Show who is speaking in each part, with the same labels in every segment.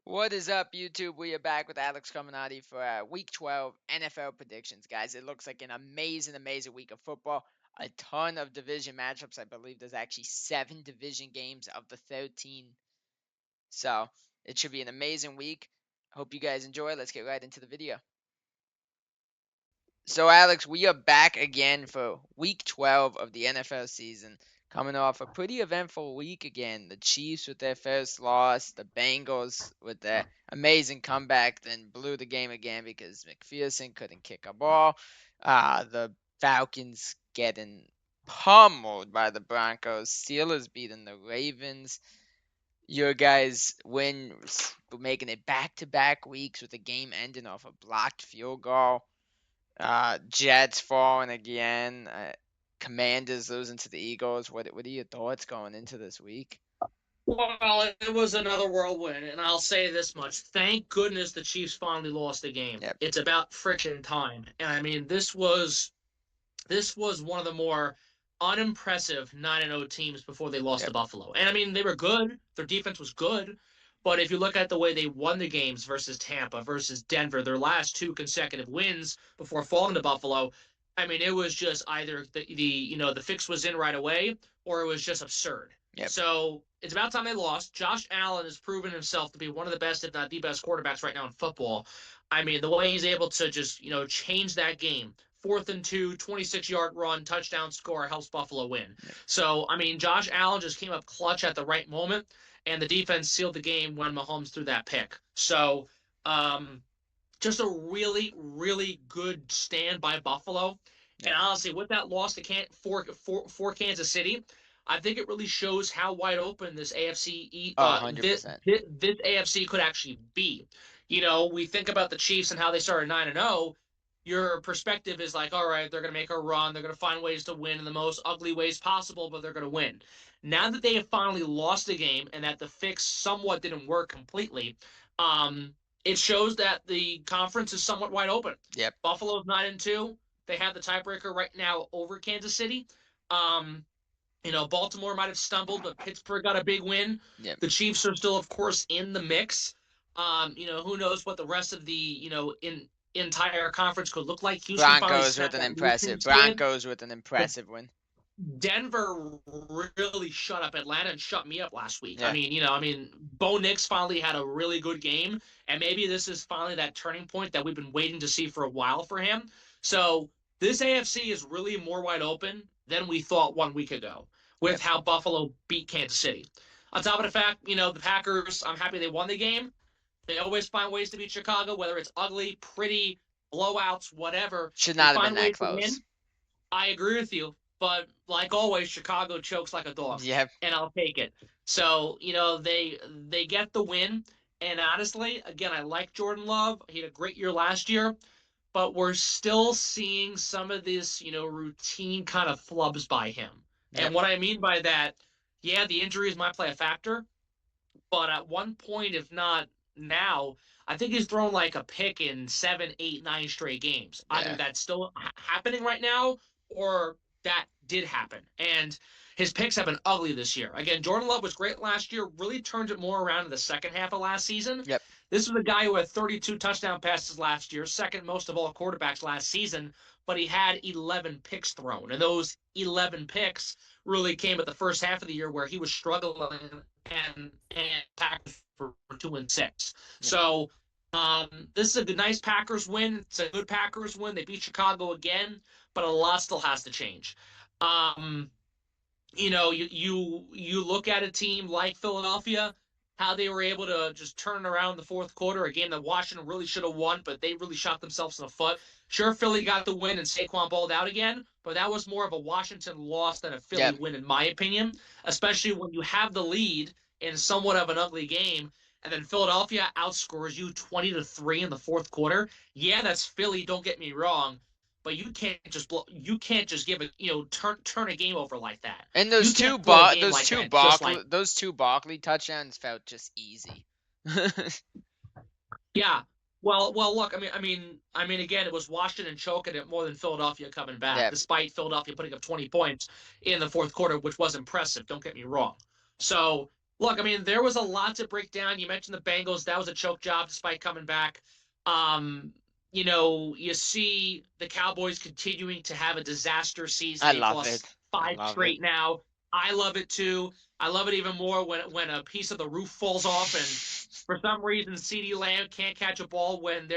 Speaker 1: What is up, YouTube? We are back with Alex Carminati for Week 12 NFL predictions, guys. It looks like an amazing week of football. A ton of division matchups. I believe there's actually 7 division games of the 13. So it should be an amazing week. Hope you guys enjoy. Let's get right into the video. So, Alex, we are back again for week 12 of the NFL season. Coming off a pretty eventful week again. The Chiefs with their first loss, the Bengals with their amazing comeback, then blew the game again because McPherson couldn't kick a ball. The Falcons getting pummeled by the Broncos. Steelers beating the Ravens. Your guys win, making it back-to-back weeks with the game ending off a blocked field goal. Jets falling again. Commanders losing to the Eagles. What are your thoughts going into this week?
Speaker 2: Well, it was another whirlwind, and I'll say this much. Thank goodness the Chiefs finally lost the game.
Speaker 1: Yep.
Speaker 2: It's about friction time. And I mean, this was one of the more unimpressive 9-0 teams before they lost to
Speaker 1: Yep.
Speaker 2: Buffalo. And I mean, they were good. Their defense was good. But if you look at the way they won the games versus Tampa, versus Denver, their last two consecutive wins before falling to Buffalo, I mean, it was just either the fix was in right away or it was just absurd.
Speaker 1: Yep.
Speaker 2: So it's about time they lost. Josh Allen has proven himself to be one of the best, if not the best, quarterbacks right now in football. I mean, the way he's able to just, change that game. 4th and 2, 26-yard run, touchdown score helps Buffalo win.
Speaker 1: Yep.
Speaker 2: So, I mean, Josh Allen just came up clutch at the right moment, and the defense sealed the game when Mahomes threw that pick. So, just a really, really good stand by Buffalo. And honestly, with that loss to for Kansas City, I think it really shows how wide open this AFC this
Speaker 1: 100%.
Speaker 2: this AFC could actually be. We think about the Chiefs and how they started 9-0. Your perspective is like, all right, they're going to make a run. They're going to find ways to win in the most ugly ways possible, but they're going to win. Now that they have finally lost the game and that the fix somewhat didn't work completely, it shows that the conference is somewhat wide open.
Speaker 1: Yep.
Speaker 2: Buffalo's 9-2. They have the tiebreaker right now over Kansas City. Baltimore might have stumbled, but Pittsburgh got a big win.
Speaker 1: Yep.
Speaker 2: The Chiefs are still, of course, in the mix. Who knows what the rest of the entire conference could look like. Houston
Speaker 1: Broncos with an impressive win.
Speaker 2: Denver really shut up Atlanta and shut me up last week.
Speaker 1: Yeah.
Speaker 2: I mean, Bo Nix finally had a really good game, and maybe this is finally that turning point that we've been waiting to see for a while for him. So this AFC is really more wide open than we thought 1 week ago with how Buffalo beat Kansas City. On top of the fact, the Packers, I'm happy they won the game. They always find ways to beat Chicago, whether it's ugly, pretty, blowouts, whatever.
Speaker 1: Should not have been that close.
Speaker 2: I agree with you. But like always, Chicago chokes like a dog.
Speaker 1: Yep.
Speaker 2: And I'll take it. So, they get the win. And honestly, again, I like Jordan Love. He had a great year last year. But we're still seeing some of this, routine kind of flubs by him.
Speaker 1: Yep.
Speaker 2: And what I mean by that, yeah, the injuries might play a factor. But at one point, if not now, I think he's thrown like a pick in 7, 8, 9 straight games.
Speaker 1: Yeah.
Speaker 2: Either that's still happening right now or that did happen. And his picks have been ugly this year. Again, Jordan Love was great last year, really turned it more around in the second half of last season.
Speaker 1: Yep.
Speaker 2: This was a guy who had 32 touchdown passes last year, second most of all quarterbacks last season, but he had 11 picks thrown. And those 11 picks really came at the first half of the year where he was struggling and Packers for 2-6. Yep. So this is a nice Packers win. It's a good Packers win. They beat Chicago again, but a lot still has to change. You look at a team like Philadelphia, how they were able to just turn around the fourth quarter, a game that Washington really should have won, but they really shot themselves in the foot. Sure, Philly got the win and Saquon balled out again, but that was more of a Washington loss than a Philly win, in my opinion, especially when you have the lead in somewhat of an ugly game, and then Philadelphia outscores you 20-3 in the fourth quarter. Yeah, that's Philly, don't get me wrong, but you can't just give it, turn a game over like that.
Speaker 1: And those two Barkley touchdowns felt just easy.
Speaker 2: Yeah. Well, look, I mean, again, it was Washington choking it more than Philadelphia coming back, despite Philadelphia putting up 20 points in the fourth quarter, which was impressive. Don't get me wrong. So Look, I mean, there was a lot to break down. You mentioned the Bengals. That was a choke job despite coming back. Um, you see the Cowboys continuing to have a disaster season.
Speaker 1: I
Speaker 2: They've
Speaker 1: love it.
Speaker 2: lost
Speaker 1: I
Speaker 2: five
Speaker 1: love it.
Speaker 2: straight now. I love it too. I love it even more when a piece of the roof falls off and for some reason CeeDee Lamb can't catch a ball when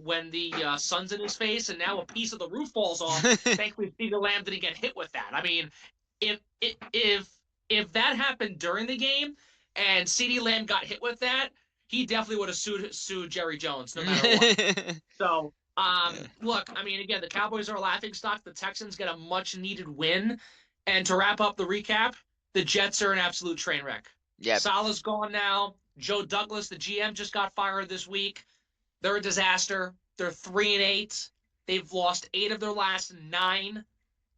Speaker 2: when the sun's in his face and now a piece of the roof falls off. Thankfully, CeeDee Lamb didn't get hit with that. I mean, if that happened during the game and CeeDee Lamb got hit with that, he definitely would have sued Jerry Jones no matter what. So, look, I mean, again, the Cowboys are a laughing stock. The Texans get a much needed win. And to wrap up the recap, the Jets are an absolute train wreck.
Speaker 1: Yep.
Speaker 2: Salah's gone now. Joe Douglas, the GM, just got fired this week. They're a disaster. They're 3-8. They've lost 8 of their last 9.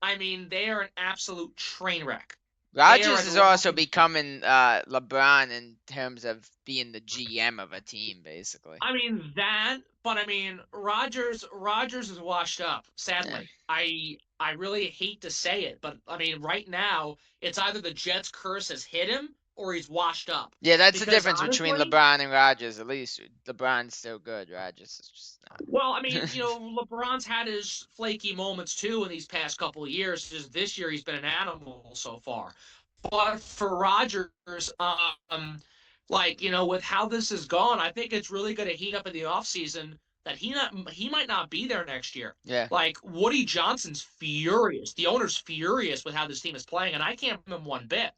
Speaker 2: I mean, they are an absolute train wreck. They are
Speaker 1: Rodgers
Speaker 2: a
Speaker 1: is also
Speaker 2: laughing stock.
Speaker 1: becoming LeBron in terms of being the GM of a team, basically.
Speaker 2: I mean that, but I mean Rogers is washed up,
Speaker 1: Yeah.
Speaker 2: sadly. I really hate to say it, but I mean right now it's either the Jets curse has hit him or he's washed up.
Speaker 1: Yeah, that's the
Speaker 2: Because
Speaker 1: difference between
Speaker 2: honestly,
Speaker 1: LeBron and Rodgers. At least LeBron's still good. Rodgers is just
Speaker 2: well, I mean,
Speaker 1: not.
Speaker 2: LeBron's had his flaky moments too in these past couple of years. Just this year he's been an animal so far. But for Rodgers, with how this has gone, I think it's really going to heat up in the offseason that he might not be there next year.
Speaker 1: Yeah.
Speaker 2: Like Woody Johnson's furious. The owner's furious with how this team is playing, and I can't blame him one bit.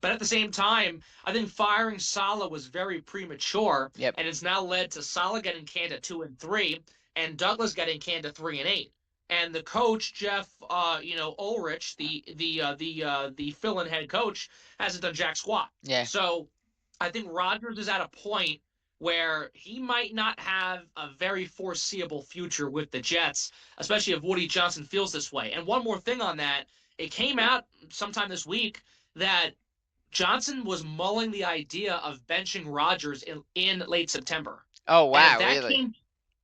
Speaker 2: But at the same time, I think firing Saleh was very premature,
Speaker 1: Yep.
Speaker 2: and it's now led to Saleh getting canned at 2-3, and Douglas getting canned at 3-8. And the coach Jeff, Ulrich, the fill-in head coach, hasn't done jack squat.
Speaker 1: Yeah.
Speaker 2: So I think Rodgers is at a point where he might not have a very foreseeable future with the Jets, especially if Woody Johnson feels this way. And one more thing on that, it came out sometime this week that Johnson was mulling the idea of benching Rodgers in late September.
Speaker 1: Oh
Speaker 2: And if
Speaker 1: wow,
Speaker 2: that
Speaker 1: really?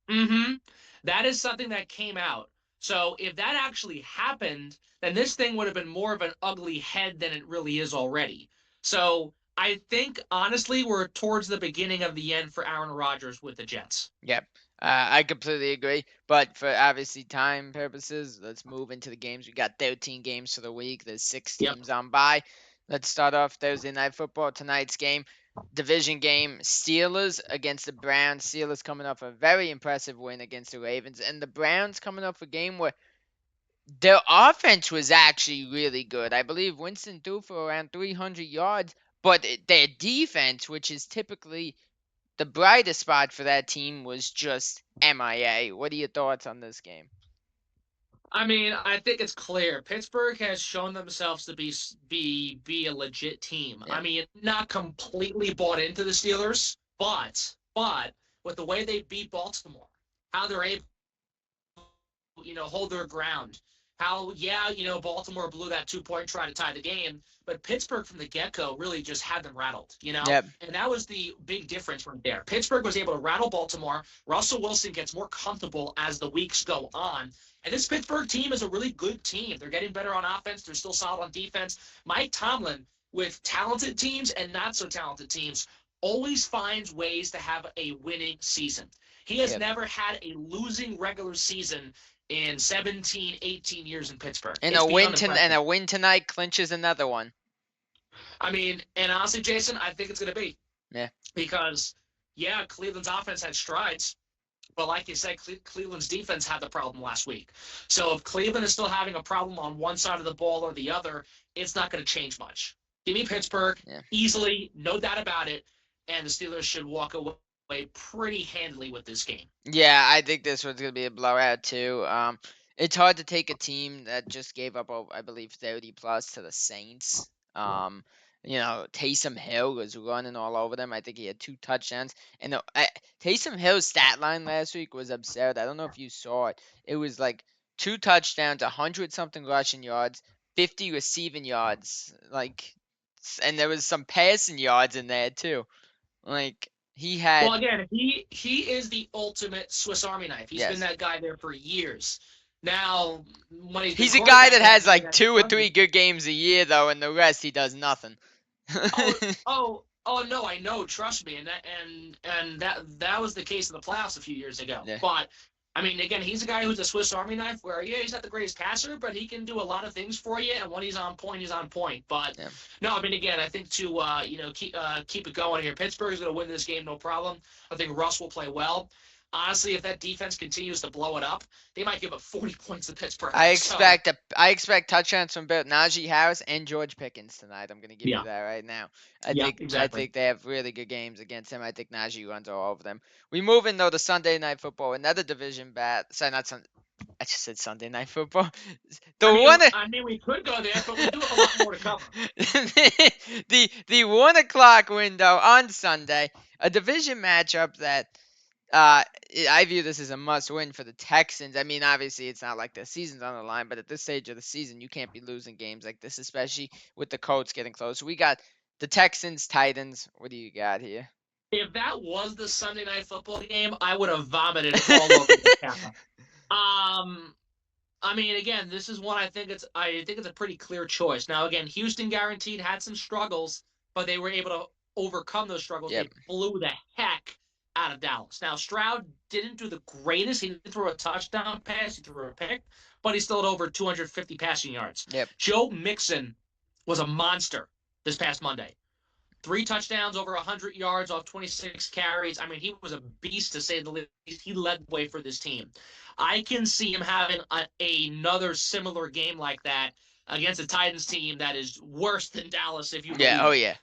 Speaker 2: came, that is something that came out. So if that actually happened, then this thing would have been more of an ugly head than it really is already. So I think honestly we're towards the beginning of the end for Aaron Rodgers with the Jets.
Speaker 1: Yep. I completely agree. But for obviously time purposes, let's move into the games. We got 13 games for the week. There's 6
Speaker 2: Yep.
Speaker 1: teams on bye. Let's start off Thursday Night Football. Tonight's game, division game, Steelers against the Browns. Steelers coming off a very impressive win against the Ravens. And the Browns coming off a game where their offense was actually really good. I believe Winston threw for around 300 yards. But their defense, which is typically the brightest spot for that team, was just MIA. What are your thoughts on this game?
Speaker 2: I mean, I think it's clear Pittsburgh has shown themselves to be a legit team.
Speaker 1: Yeah.
Speaker 2: I mean, not completely bought into the Steelers, but with the way they beat Baltimore, how they're able, hold their ground. How Baltimore blew that 2-point try to tie the game, but Pittsburgh from the get-go really just had them rattled,
Speaker 1: Yep.
Speaker 2: And that was the big difference right there. Pittsburgh was able to rattle Baltimore. Russell Wilson gets more comfortable as the weeks go on. And this Pittsburgh team is a really good team. They're getting better on offense. They're still solid on defense. Mike Tomlin, with talented teams and not so talented teams, always finds ways to have a winning season. He has never had a losing regular season in 17, 18 years in Pittsburgh.
Speaker 1: And a win tonight clinches another one.
Speaker 2: I mean, and honestly, Jason, I think it's going to be.
Speaker 1: Yeah.
Speaker 2: Because, Cleveland's offense had strides. But like you said, Cleveland's defense had the problem last week. So if Cleveland is still having a problem on one side of the ball or the other, it's not going to change much. Give me Pittsburgh easily, no doubt about it, and the Steelers should walk away pretty handily with this game.
Speaker 1: Yeah, I think this one's going to be a blowout too. It's hard to take a team that just gave up, I believe, 30 plus to the Saints. Taysom Hill was running all over them. I think he had 2 touchdowns. And Taysom Hill's stat line last week was absurd. I don't know if you saw it. It was like 2 touchdowns, 100-something rushing yards, 50 receiving yards. And there was some passing yards in there too. He had.
Speaker 2: Well, again, he is the ultimate Swiss Army knife. He's been that guy there for years. Now, when
Speaker 1: he's a guy that has like 2 or 3 good games a year, though, and the rest he does nothing.
Speaker 2: Oh no, I know. Trust me, and that was the case in the playoffs a few years ago.
Speaker 1: Yeah.
Speaker 2: But I mean, again, he's a guy who's a Swiss Army knife. Where yeah, he's not the greatest passer, but he can do a lot of things for you. And when he's on point, he's on point. But
Speaker 1: Yeah.
Speaker 2: no, I mean, again, I think to keep it going here. Pittsburgh's going to win this game, no problem. I think Russ will play well. Honestly, if that defense continues to blow it up, they might give up 40 points to Pittsburgh.
Speaker 1: I
Speaker 2: So
Speaker 1: expect touchdowns from both Najee Harris and George Pickens tonight. I'm gonna give you
Speaker 2: yeah,
Speaker 1: that right now.
Speaker 2: yeah,
Speaker 1: I
Speaker 2: exactly.
Speaker 1: think they have really good games against him. I think Najee runs all over them. We move in though to Sunday night football, another division bat. Sorry, not Sun. I just said Sunday night football. The one
Speaker 2: I mean, we could go there, but we do have a lot more to cover.
Speaker 1: the 1 o'clock window on Sunday, a division matchup that I view this as a must-win for the Texans. I mean, obviously, it's not like the season's on the line, but at this stage of the season, you can't be losing games like this, especially with the Colts getting close. We got the Texans, Titans. What do you got here?
Speaker 2: If that was the Sunday night football game, I would have vomited all over the camera. I mean, again, this is one I think it's a pretty clear choice. Now, again, Houston guaranteed had some struggles, but they were able to overcome those struggles.
Speaker 1: Yep.
Speaker 2: They blew the heck out of Dallas. Now, Stroud didn't do the greatest. He didn't throw a touchdown pass. He threw a pick, but he still had over 250 passing yards.
Speaker 1: Yep.
Speaker 2: Joe Mixon was a monster this past Monday. 3 touchdowns, over 100 yards off 26 carries. I mean, he was a beast to say the least. He led the way for this team. I can see him having another similar game like that against a Titans team that is worse than Dallas, if you believe
Speaker 1: Yeah. Oh
Speaker 2: it.
Speaker 1: yeah.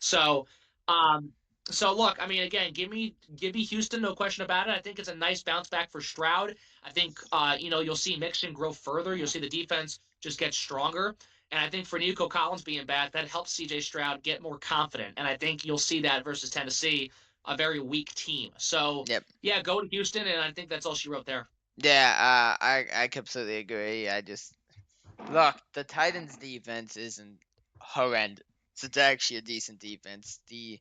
Speaker 2: Um, so look, I mean, again, give me Houston, no question about it. I think it's a nice bounce back for Stroud. I think you'll see Mixon grow further. You'll see the defense just get stronger. And I think for Nico Collins being back, that helps C.J. Stroud get more confident. And I think you'll see that versus Tennessee, a very weak team. So,
Speaker 1: Yep.
Speaker 2: yeah, go to Houston, and I think that's all she wrote there.
Speaker 1: Yeah. I completely agree. I just look, the Titans' defense isn't horrendous. It's actually a decent defense. The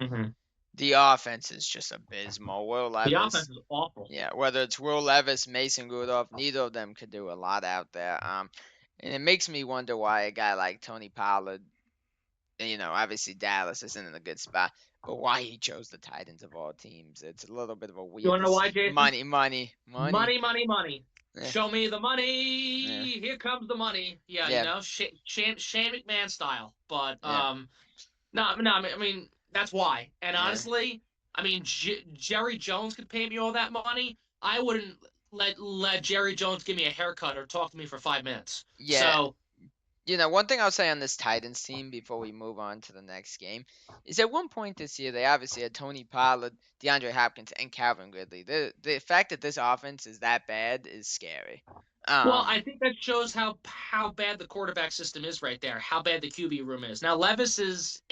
Speaker 1: offense is just abysmal. Will
Speaker 2: The
Speaker 1: Levis.
Speaker 2: offense is awful.
Speaker 1: Yeah, whether it's Will Levis, Mason Rudolph, neither of them could do a lot out there. And it makes me wonder why a guy like Tony Pollard, obviously Dallas isn't in a good spot, but why he chose the Titans of all teams. It's a little bit of a
Speaker 2: You
Speaker 1: weird
Speaker 2: want to know why, Jason?
Speaker 1: money.
Speaker 2: Money.
Speaker 1: Yeah.
Speaker 2: Show me the money.
Speaker 1: Yeah.
Speaker 2: Here comes the money. Yeah,
Speaker 1: Yeah.
Speaker 2: Shane McMahon style. But
Speaker 1: Yeah.
Speaker 2: no, I mean that's why. And
Speaker 1: Yeah.
Speaker 2: honestly, I mean Jerry Jones could pay me all that money. I wouldn't let Jerry Jones give me a haircut or talk to me for 5 minutes.
Speaker 1: Yeah.
Speaker 2: So
Speaker 1: One thing I'll say on this Titans team before we move on to the next game is at one point this year they obviously had Tony Pollard, DeAndre Hopkins, and Calvin Ridley. The fact that this offense is that bad is scary.
Speaker 2: well, I think that shows how bad the quarterback system is right there. How bad the QB room is. Now Levis is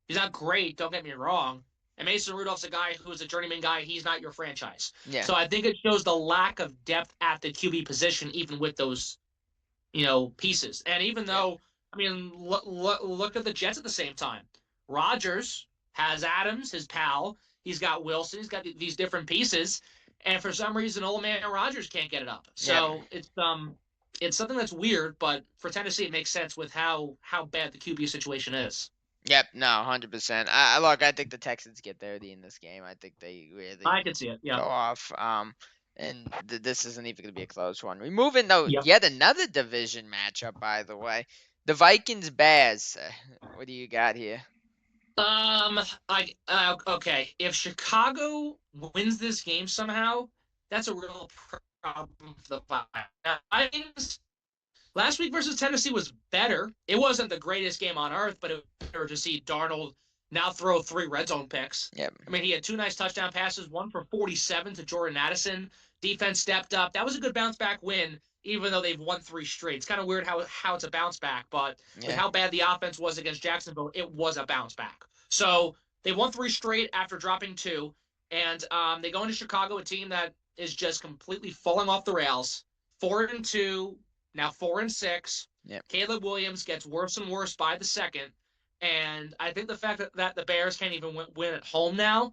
Speaker 2: He's not great. Don't get me wrong. And Mason Rudolph's a guy who's a journeyman guy. He's not your franchise.
Speaker 1: Yeah.
Speaker 2: So I think it shows the lack of depth at the QB position, even with those, pieces. And even though, I mean, look at the Jets at the same time. Rodgers has Adams, his pal. He's got Wilson. He's got these different pieces. And for some reason, old man Rodgers can't get it up. So it's something that's weird, but for Tennessee, it makes sense with how bad the QB situation is.
Speaker 1: Yep, no, 100%. Look, I think the Texans get 30 in this game. I think they really
Speaker 2: I can see it. Yeah.
Speaker 1: go off. And this isn't even going to be a close one. We move in though.
Speaker 2: Yep.
Speaker 1: Yet another division matchup, by the way. The Vikings Bears. What do you got here?
Speaker 2: Okay. If Chicago wins this game somehow, that's a real problem for the Vikings. Last week versus Tennessee was better. It wasn't the greatest game on earth, but it was better to see Darnold now throw 3 red zone picks.
Speaker 1: Yep.
Speaker 2: I mean, he had 2 nice touchdown passes, one for 47 to Jordan Addison. Defense stepped up. That was a good bounce back win, even though they've won 3 straight. It's kind of weird how it's a bounce back, but with how bad the offense was against Jacksonville, it was a bounce back. So they won 3 straight after dropping 2, and they go into Chicago, a team that is just completely falling off the rails. 4-2. Now 4-6.
Speaker 1: Yep.
Speaker 2: Caleb Williams gets worse and worse by the second. And I think the fact that the Bears can't even win at home now,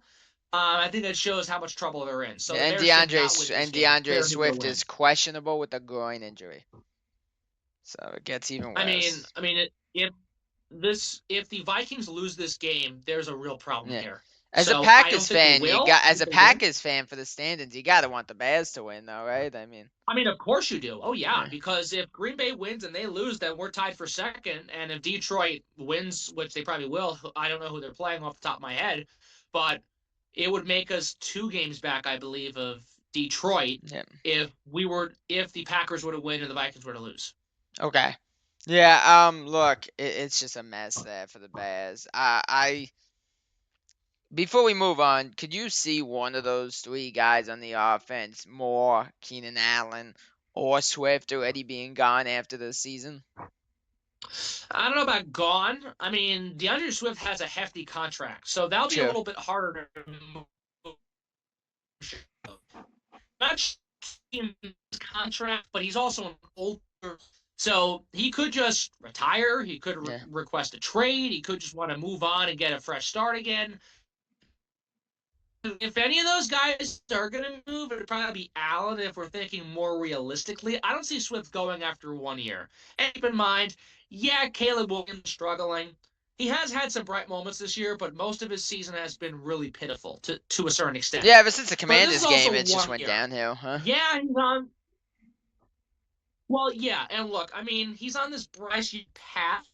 Speaker 2: I think that shows how much trouble they're in. So
Speaker 1: and DeAndre Swift is questionable with a groin injury. So it gets even worse.
Speaker 2: I mean, if the Vikings lose this game, there's a real problem
Speaker 1: Yeah.
Speaker 2: here.
Speaker 1: As a
Speaker 2: So I don't
Speaker 1: Packers
Speaker 2: think they
Speaker 1: fan,
Speaker 2: will. I
Speaker 1: as
Speaker 2: think
Speaker 1: a
Speaker 2: they'll win.
Speaker 1: Packers fan for the standings, you gotta want the Bears to win, though, right? I mean,
Speaker 2: I mean, of course you do. Oh yeah,
Speaker 1: yeah,
Speaker 2: because if Green Bay wins and they lose, then we're tied for second. And if Detroit wins, which they probably will, I don't know who they're playing off the top of my head, but it would make us 2 games back, I believe, of Detroit
Speaker 1: yeah.
Speaker 2: if the Packers were to win and the Vikings were to lose.
Speaker 1: Okay. Yeah. Look, it's just a mess there for the Bears. Before we move on, could you see one of those three guys on the offense, more Keenan Allen or Swift, already being gone after the season?
Speaker 2: I don't know about gone. I mean, DeAndre Swift has a hefty contract, so that'll be a
Speaker 1: True.
Speaker 2: little bit harder to move. Not his contract, but he's also an older. So he could just retire. He could
Speaker 1: Yeah.
Speaker 2: request a trade. He could just want to move on and get a fresh start again. If any of those guys are going to move, it'd probably be Allen if we're thinking more realistically. I don't see Swift going after 1 year. And keep in mind, yeah, Caleb Williams struggling. He has had some bright moments this year, but most of his season has been really pitiful to a certain extent.
Speaker 1: Yeah, ever since the
Speaker 2: But this is
Speaker 1: Commanders
Speaker 2: also
Speaker 1: game, it just
Speaker 2: one
Speaker 1: went
Speaker 2: year.
Speaker 1: downhill, huh?
Speaker 2: Yeah, he's on. Well, yeah, and look, I mean, he's on this Bryce Young path,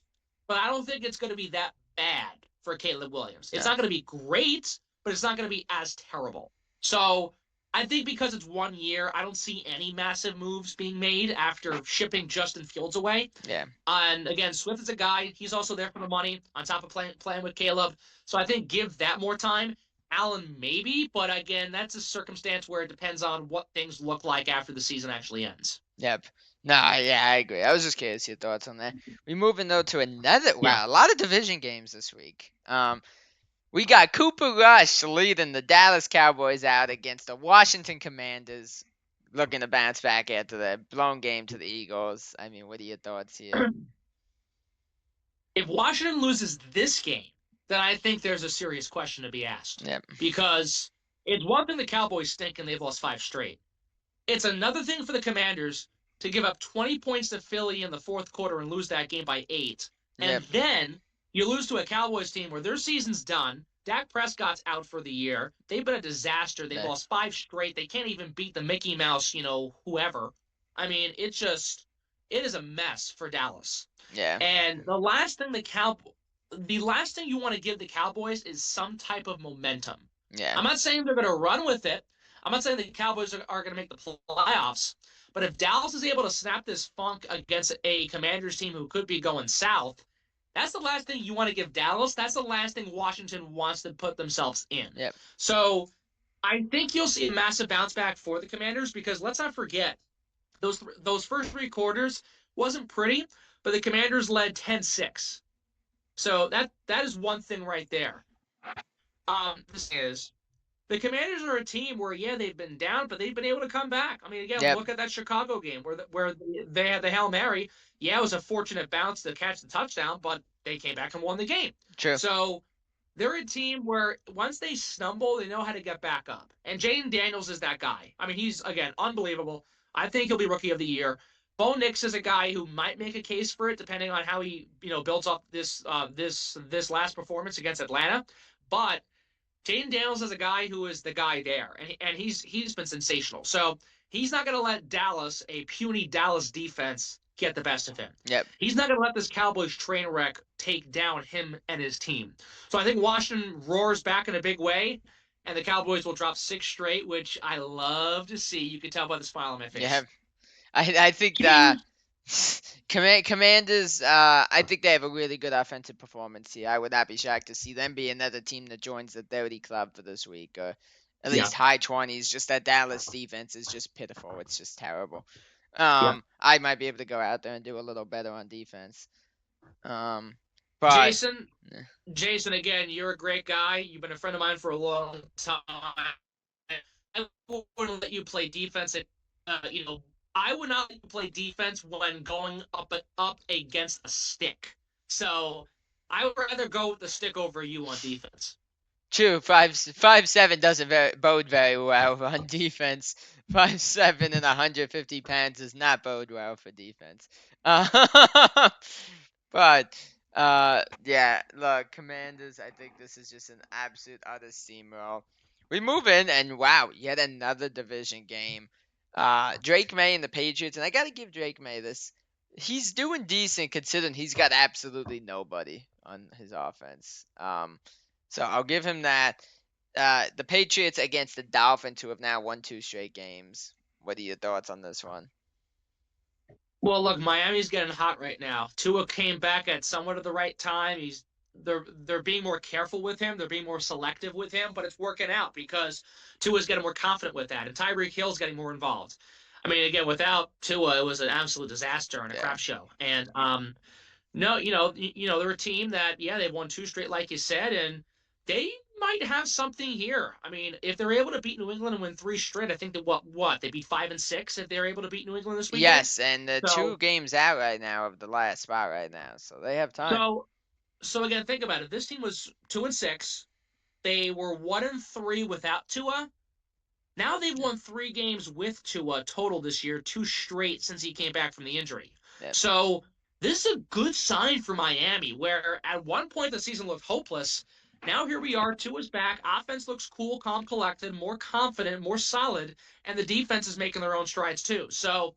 Speaker 2: but I don't think it's going to be that bad for Caleb Williams. It's
Speaker 1: No.
Speaker 2: not going to be great, but it's not going to be as terrible. So I think because it's 1 year, I don't see any massive moves being made after shipping Justin Fields away.
Speaker 1: Yeah.
Speaker 2: And again, Swift is a guy. He's also there for the money on top of playing with Caleb. So I think give that more time. Allen maybe, but again, that's a circumstance where it depends on what things look like after the season actually ends.
Speaker 1: Yep. No, yeah, I agree. I was just curious your thoughts on that. We moving though to another
Speaker 2: Yeah.
Speaker 1: wow, a lot of division games this week. We got Cooper Rush leading the Dallas Cowboys out against the Washington Commanders, looking to bounce back after the blown game to the Eagles. I mean, what are your thoughts here?
Speaker 2: If Washington loses this game, then I think there's a serious question to be asked.
Speaker 1: Yep.
Speaker 2: Because it's one thing the Cowboys stink and they've lost 5 straight. It's another thing for the Commanders to give up 20 points to Philly in the fourth quarter and lose that game by 8. And
Speaker 1: Yep.
Speaker 2: then you lose to a Cowboys team where their season's done. Dak Prescott's out for the year. They've been a disaster. They've
Speaker 1: Yeah.
Speaker 2: lost 5 straight. They can't even beat the Mickey Mouse, whoever. I mean, it is a mess for Dallas.
Speaker 1: Yeah.
Speaker 2: And the last thing you want to give the Cowboys is some type of momentum.
Speaker 1: Yeah.
Speaker 2: I'm not saying they're going to run with it. I'm not saying the Cowboys are going to make the playoffs. But if Dallas is able to snap this funk against a Commanders team who could be going south, that's the last thing you want to give Dallas. That's the last thing Washington wants to put themselves in.
Speaker 1: Yep.
Speaker 2: So I think you'll see a massive bounce back for the Commanders because let's not forget, those first 3 quarters wasn't pretty, but the Commanders led 10-6. So that is one thing right there. This is the Commanders are a team where they've been down, but they've been able to come back. I mean, again,
Speaker 1: Yep.
Speaker 2: look at that Chicago game where they had the Hail Mary. Yeah, it was a fortunate bounce to catch the touchdown, but they came back and won the game.
Speaker 1: True.
Speaker 2: So they're a team where once they stumble, they know how to get back up. And Jayden Daniels is that guy. I mean, he's again unbelievable. I think he'll be Rookie of the Year. Bo Nix is a guy who might make a case for it, depending on how he builds up this last performance against Atlanta. But Jayden Daniels is a guy who is the guy there, and he's been sensational. So he's not going to let Dallas, a puny Dallas defense, get the best of him.
Speaker 1: Yep.
Speaker 2: He's not going to let this Cowboys train wreck take down him and his team. So I think Washington roars back in a big way, and the Cowboys will drop 6 straight, which I love to see. You can tell by the smile on my face.
Speaker 1: Yeah. I think the Commanders, I think they have a really good offensive performance here. I would not be shocked to see them be another team that joins the 30 club for this week, or at least high 20s. Just that Dallas defense is just pitiful. It's just terrible. I might be able to go out there and do a little better on defense. But
Speaker 2: Jason, again, you're a great guy. You've been a friend of mine for a long time. I wouldn't let you play defense. I would not let you play defense when going up against a stick. So I would rather go with the stick over you on defense.
Speaker 1: True, 5'7" doesn't bode very well on defense. 5'7" and 150 pounds does not bode well for defense. But Yeah, look, Commanders, I think this is just an absolute utter steamroll. We move in, and wow, yet another division game. Drake May and the Patriots, and I gotta give Drake May this. He's doing decent considering he's got absolutely nobody on his offense. So I'll give him that. The Patriots against the Dolphins, who have now won 2 straight games. What are your thoughts on this one?
Speaker 2: Well, look, Miami's getting hot right now. Tua came back at somewhat of the right time. They're being more careful with him. They're being more selective with him, but it's working out because Tua's getting more confident with that, and Tyreek Hill's getting more involved. I mean, again, without Tua, it was an absolute disaster and a
Speaker 1: Yeah.
Speaker 2: crap show. And no, they're a team that, yeah, they've won 2 straight, like you said, and they might have something here. I mean, if they're able to beat New England and win 3 straight, I think that what they beat 5-6 if they're able to beat New England this weekend.
Speaker 1: Yes, and the
Speaker 2: So
Speaker 1: 2 games out right now of the last spot right now, so they have time.
Speaker 2: So, so again, think about it. This team was 2-6. They were 1-3 without Tua. Now they've
Speaker 1: Yeah.
Speaker 2: won 3 games with Tua total this year, 2 straight since he came back from the injury.
Speaker 1: Yeah.
Speaker 2: So this is a good sign for Miami, where at one point the season looked hopeless. Now here we are, Tua's back. Offense looks cool, calm, collected, more confident, more solid, and the defense is making their own strides too. So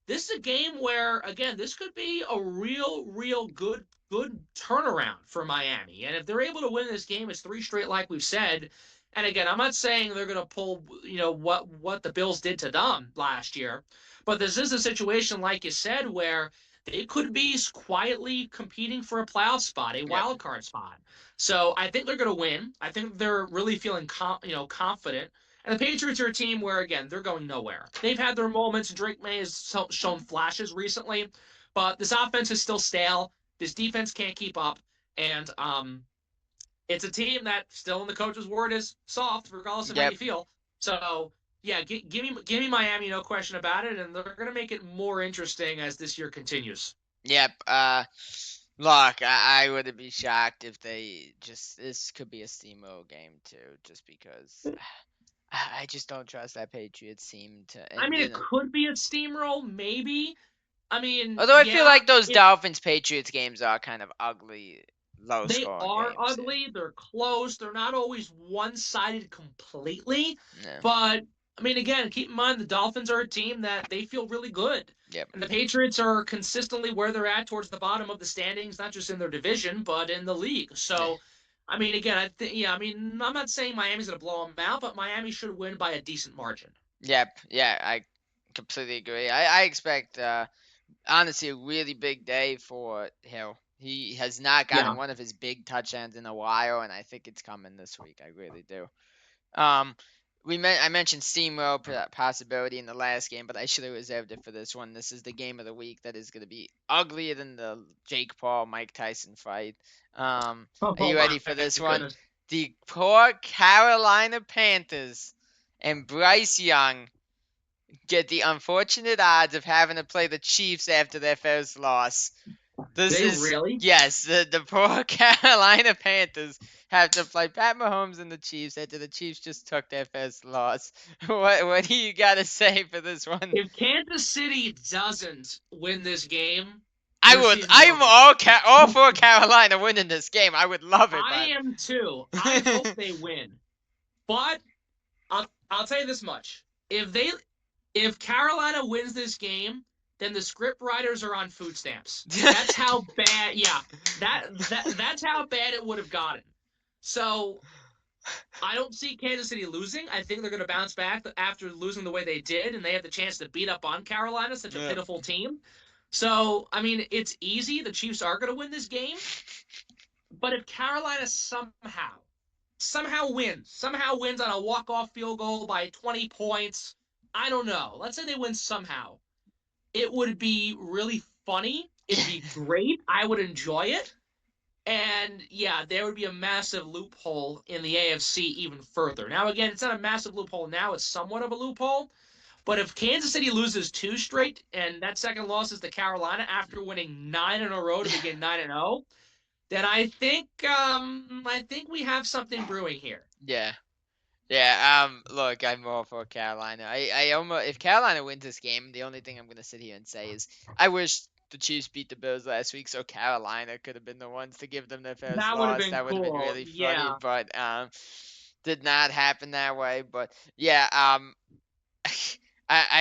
Speaker 2: this is a game where, again, this could be a real good turnaround for Miami. And if they're able to win this game, it's 3 straight, like we've said. And again, I'm not saying they're going to pull, what the Bills did to them last year, but this is a situation, like you said, where they could be quietly competing for a playoff spot, a
Speaker 1: Yep.
Speaker 2: wild card spot. So I think they're going to win. I think they're really feeling, confident. And the Patriots are a team where, again, they're going nowhere. They've had their moments. Drake May has shown flashes recently, but this offense is still stale. This defense can't keep up, and it's a team that still, in the coach's word, is soft, regardless of how
Speaker 1: Yep.
Speaker 2: you feel. So, yeah, give me Miami, no question about it, and they're going to make it more interesting as this year continues.
Speaker 1: Yep. Look, I wouldn't be shocked if they just this could be a steamroll game too, just because I just don't trust that Patriots team to,
Speaker 2: I
Speaker 1: and
Speaker 2: mean, it could be a steamroll, maybe. I mean,
Speaker 1: although I feel
Speaker 2: yeah,
Speaker 1: like those Dolphins Patriots games are kind of ugly, low
Speaker 2: they
Speaker 1: scoring
Speaker 2: are
Speaker 1: games.
Speaker 2: ugly. They're close. They're not always one-sided completely.
Speaker 1: Yeah.
Speaker 2: But I mean, again, keep in mind the Dolphins are a team that they feel really good.
Speaker 1: Yep.
Speaker 2: And the Patriots are consistently where they're at towards the bottom of the standings, not just in their division, but in the league.
Speaker 1: Yeah.
Speaker 2: So, I mean, again, I mean, I'm not saying Miami's going to blow them out, but Miami should win by a decent margin.
Speaker 1: Yep. Yeah. I completely agree. I expect honestly a really big day for Hill. He has not gotten
Speaker 2: Yeah.
Speaker 1: one of his big touchdowns in a while, and I think it's coming this week. I really do. Um, I mentioned steamroll possibility in the last game, but I should have reserved it for this one. This is the game of the week that is going to be uglier than the Jake Paul Mike Tyson fight. Are
Speaker 2: Oh,
Speaker 1: you ready for
Speaker 2: my
Speaker 1: this one?
Speaker 2: goodness.
Speaker 1: The poor Carolina Panthers and Bryce Young get the unfortunate odds of having to play the Chiefs after their first loss. This
Speaker 2: They
Speaker 1: is
Speaker 2: really?
Speaker 1: yes, the poor Carolina Panthers have to play Pat Mahomes and the Chiefs after the Chiefs just took their first loss. What do you got to say for this one?
Speaker 2: If Kansas City doesn't win this game,
Speaker 1: I
Speaker 2: their
Speaker 1: would.
Speaker 2: season's
Speaker 1: I'm
Speaker 2: over.
Speaker 1: all for Carolina winning this game. I would love it,
Speaker 2: I am too. I hope they win. But I'll tell you this much. If Carolina wins this game, then the script writers are on food stamps. That's how bad, yeah. That's how bad it would have gotten. So I don't see Kansas City losing. I think they're going to bounce back after losing the way they did, and they have the chance to beat up on Carolina, such a
Speaker 1: Yeah.
Speaker 2: pitiful team. So, I mean, it's easy. The Chiefs are going to win this game. But if Carolina somehow wins on a walk-off field goal by 20 points, I don't know. Let's say they win somehow. It would be really funny. It'd be great. I would enjoy it. And yeah, there would be a massive loophole in the AFC even further. Now, again, it's not a massive loophole now, it's somewhat of a loophole. But if Kansas City loses 2 straight and that second loss is to Carolina after winning 9 in a row to begin 9-0, then I think we have something brewing here.
Speaker 1: Yeah. Yeah, look, I'm all for Carolina. I almost, if Carolina wins this game, the only thing I'm gonna sit here and say is I wish the Chiefs beat the Bills last week, so Carolina could have been the ones to give them their first
Speaker 2: That would have
Speaker 1: loss.
Speaker 2: been
Speaker 1: That would have been
Speaker 2: cool.
Speaker 1: really funny,
Speaker 2: Yeah.
Speaker 1: but did not happen that way. But yeah, I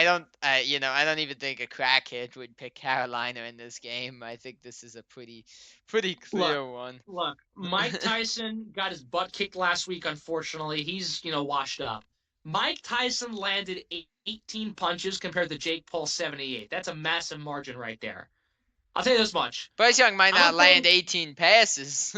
Speaker 1: don't I don't even think a crackhead would pick Carolina in this game. I think this is a pretty
Speaker 2: Look,
Speaker 1: clear one.
Speaker 2: look. Mike Tyson got his butt kicked last week. Unfortunately, he's washed up. Mike Tyson landed 18 punches compared to Jake Paul 78. That's a massive margin right there. I'll tell you this much.
Speaker 1: Bryce Young might
Speaker 2: I'm
Speaker 1: not
Speaker 2: not
Speaker 1: land
Speaker 2: saying
Speaker 1: 18 passes.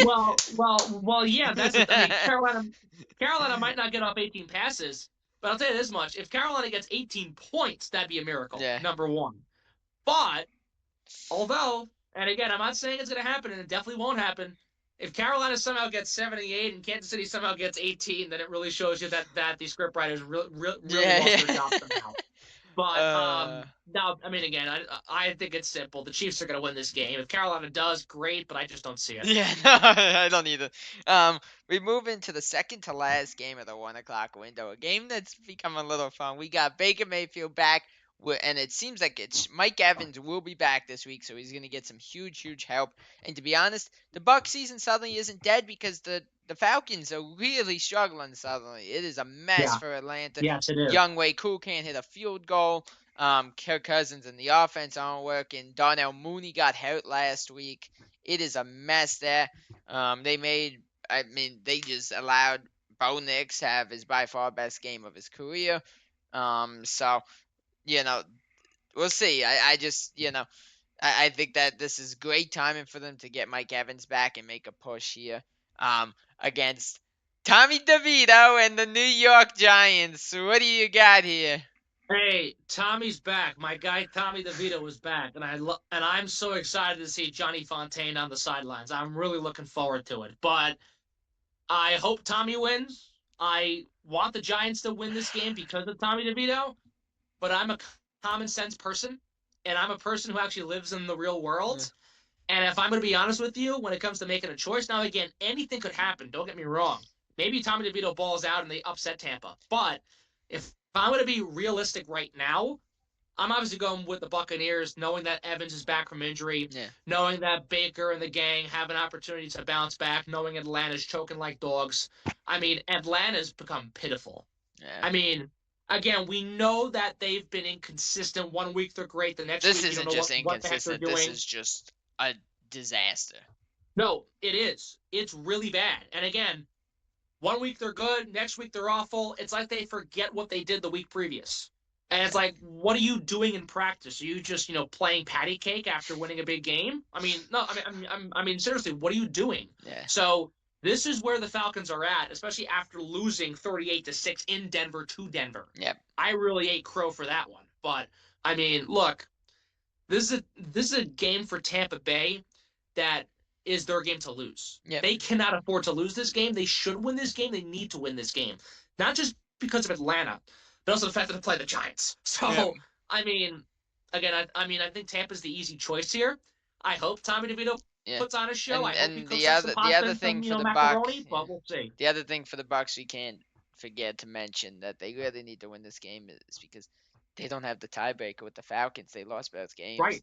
Speaker 2: well. Yeah. That's I mean, Carolina might not get off 18 passes, but I'll tell you this much: if Carolina gets 18 points, that'd be a miracle.
Speaker 1: Yeah.
Speaker 2: Number one. But although, and again, I'm not saying it's going to happen, and it definitely won't happen. If Carolina somehow gets 78 and Kansas City somehow gets 18, then it really shows you that these scriptwriters really lost their job somehow. But no, I mean, again, I think it's simple. The Chiefs are going to win this game. If Carolina does, great, but I just don't see it.
Speaker 1: Yeah, no, I don't either. We move into the second to last game of the 1 o'clock window, a game that's become a little fun. We got Baker Mayfield back, and it seems like it's Mike Evans will be back this week, so he's going to get some huge help. And to be honest, the Bucs season suddenly isn't dead because the Falcons are really struggling suddenly. It is a mess
Speaker 2: Yeah.
Speaker 1: for Atlanta.
Speaker 2: Yes, it is.
Speaker 1: Younghoe Koo can't hit a field goal. Kirk Cousins and the offense aren't working. Darnell Mooney got hurt last week. It is a mess there. They just allowed Bo Nix have his by far best game of his career. So, we'll see. I think that this is great timing for them to get Mike Evans back and make a push here against Tommy DeVito and the New York Giants. What do you got here?
Speaker 2: Hey, Tommy's back. My guy Tommy DeVito was back, and I'm so excited to see Johnny Fontaine on the sidelines. I'm really looking forward to it. But I hope Tommy wins. I want the Giants to win this game because of Tommy DeVito, but I'm a common sense person, and I'm a person who actually lives in the real world. Yeah. And if I'm going to be honest with you, when it comes to making a choice, now again, anything could happen. Don't get me wrong. Maybe Tommy DeVito balls out and they upset Tampa. But if I'm going to be realistic right now, I'm obviously going with the Buccaneers, knowing that Evans is back from injury, knowing that Baker and the gang have an opportunity to bounce back, knowing Atlanta's choking like dogs. I mean, Atlanta's become pitiful. Yeah. I mean, again, we know that they've been inconsistent. 1 week they're great, the next week you don't know what the heck they're doing.
Speaker 1: This is just a disaster.
Speaker 2: No, it is. It's really bad. And again, 1 week they're good, next week they're awful. It's like they forget what they did the week previous. And it's like, what are you doing in practice? Are you just, playing patty cake after winning a big game? I mean, no, I mean, seriously, what are you doing?
Speaker 1: Yeah.
Speaker 2: So this is where the Falcons are at, especially after losing 38-6 in Denver to Denver.
Speaker 1: Yep.
Speaker 2: I really ate crow for that one. But I mean, look, this is a game for Tampa Bay that is their game to lose.
Speaker 1: Yep.
Speaker 2: They cannot afford to lose this game. They should win this game. They need to win this game. Not just because of Atlanta, but also the fact that they play the Giants. So, I mean, again, I think Tampa's the easy choice here. I hope Tommy DeVito puts on a show.
Speaker 1: And the other thing for the Bucs,
Speaker 2: but we'll see.
Speaker 1: The other thing for the Bucs we can't forget to mention that they really need to win this game is because they don't have the tiebreaker with the Falcons. They lost both games.
Speaker 2: Right.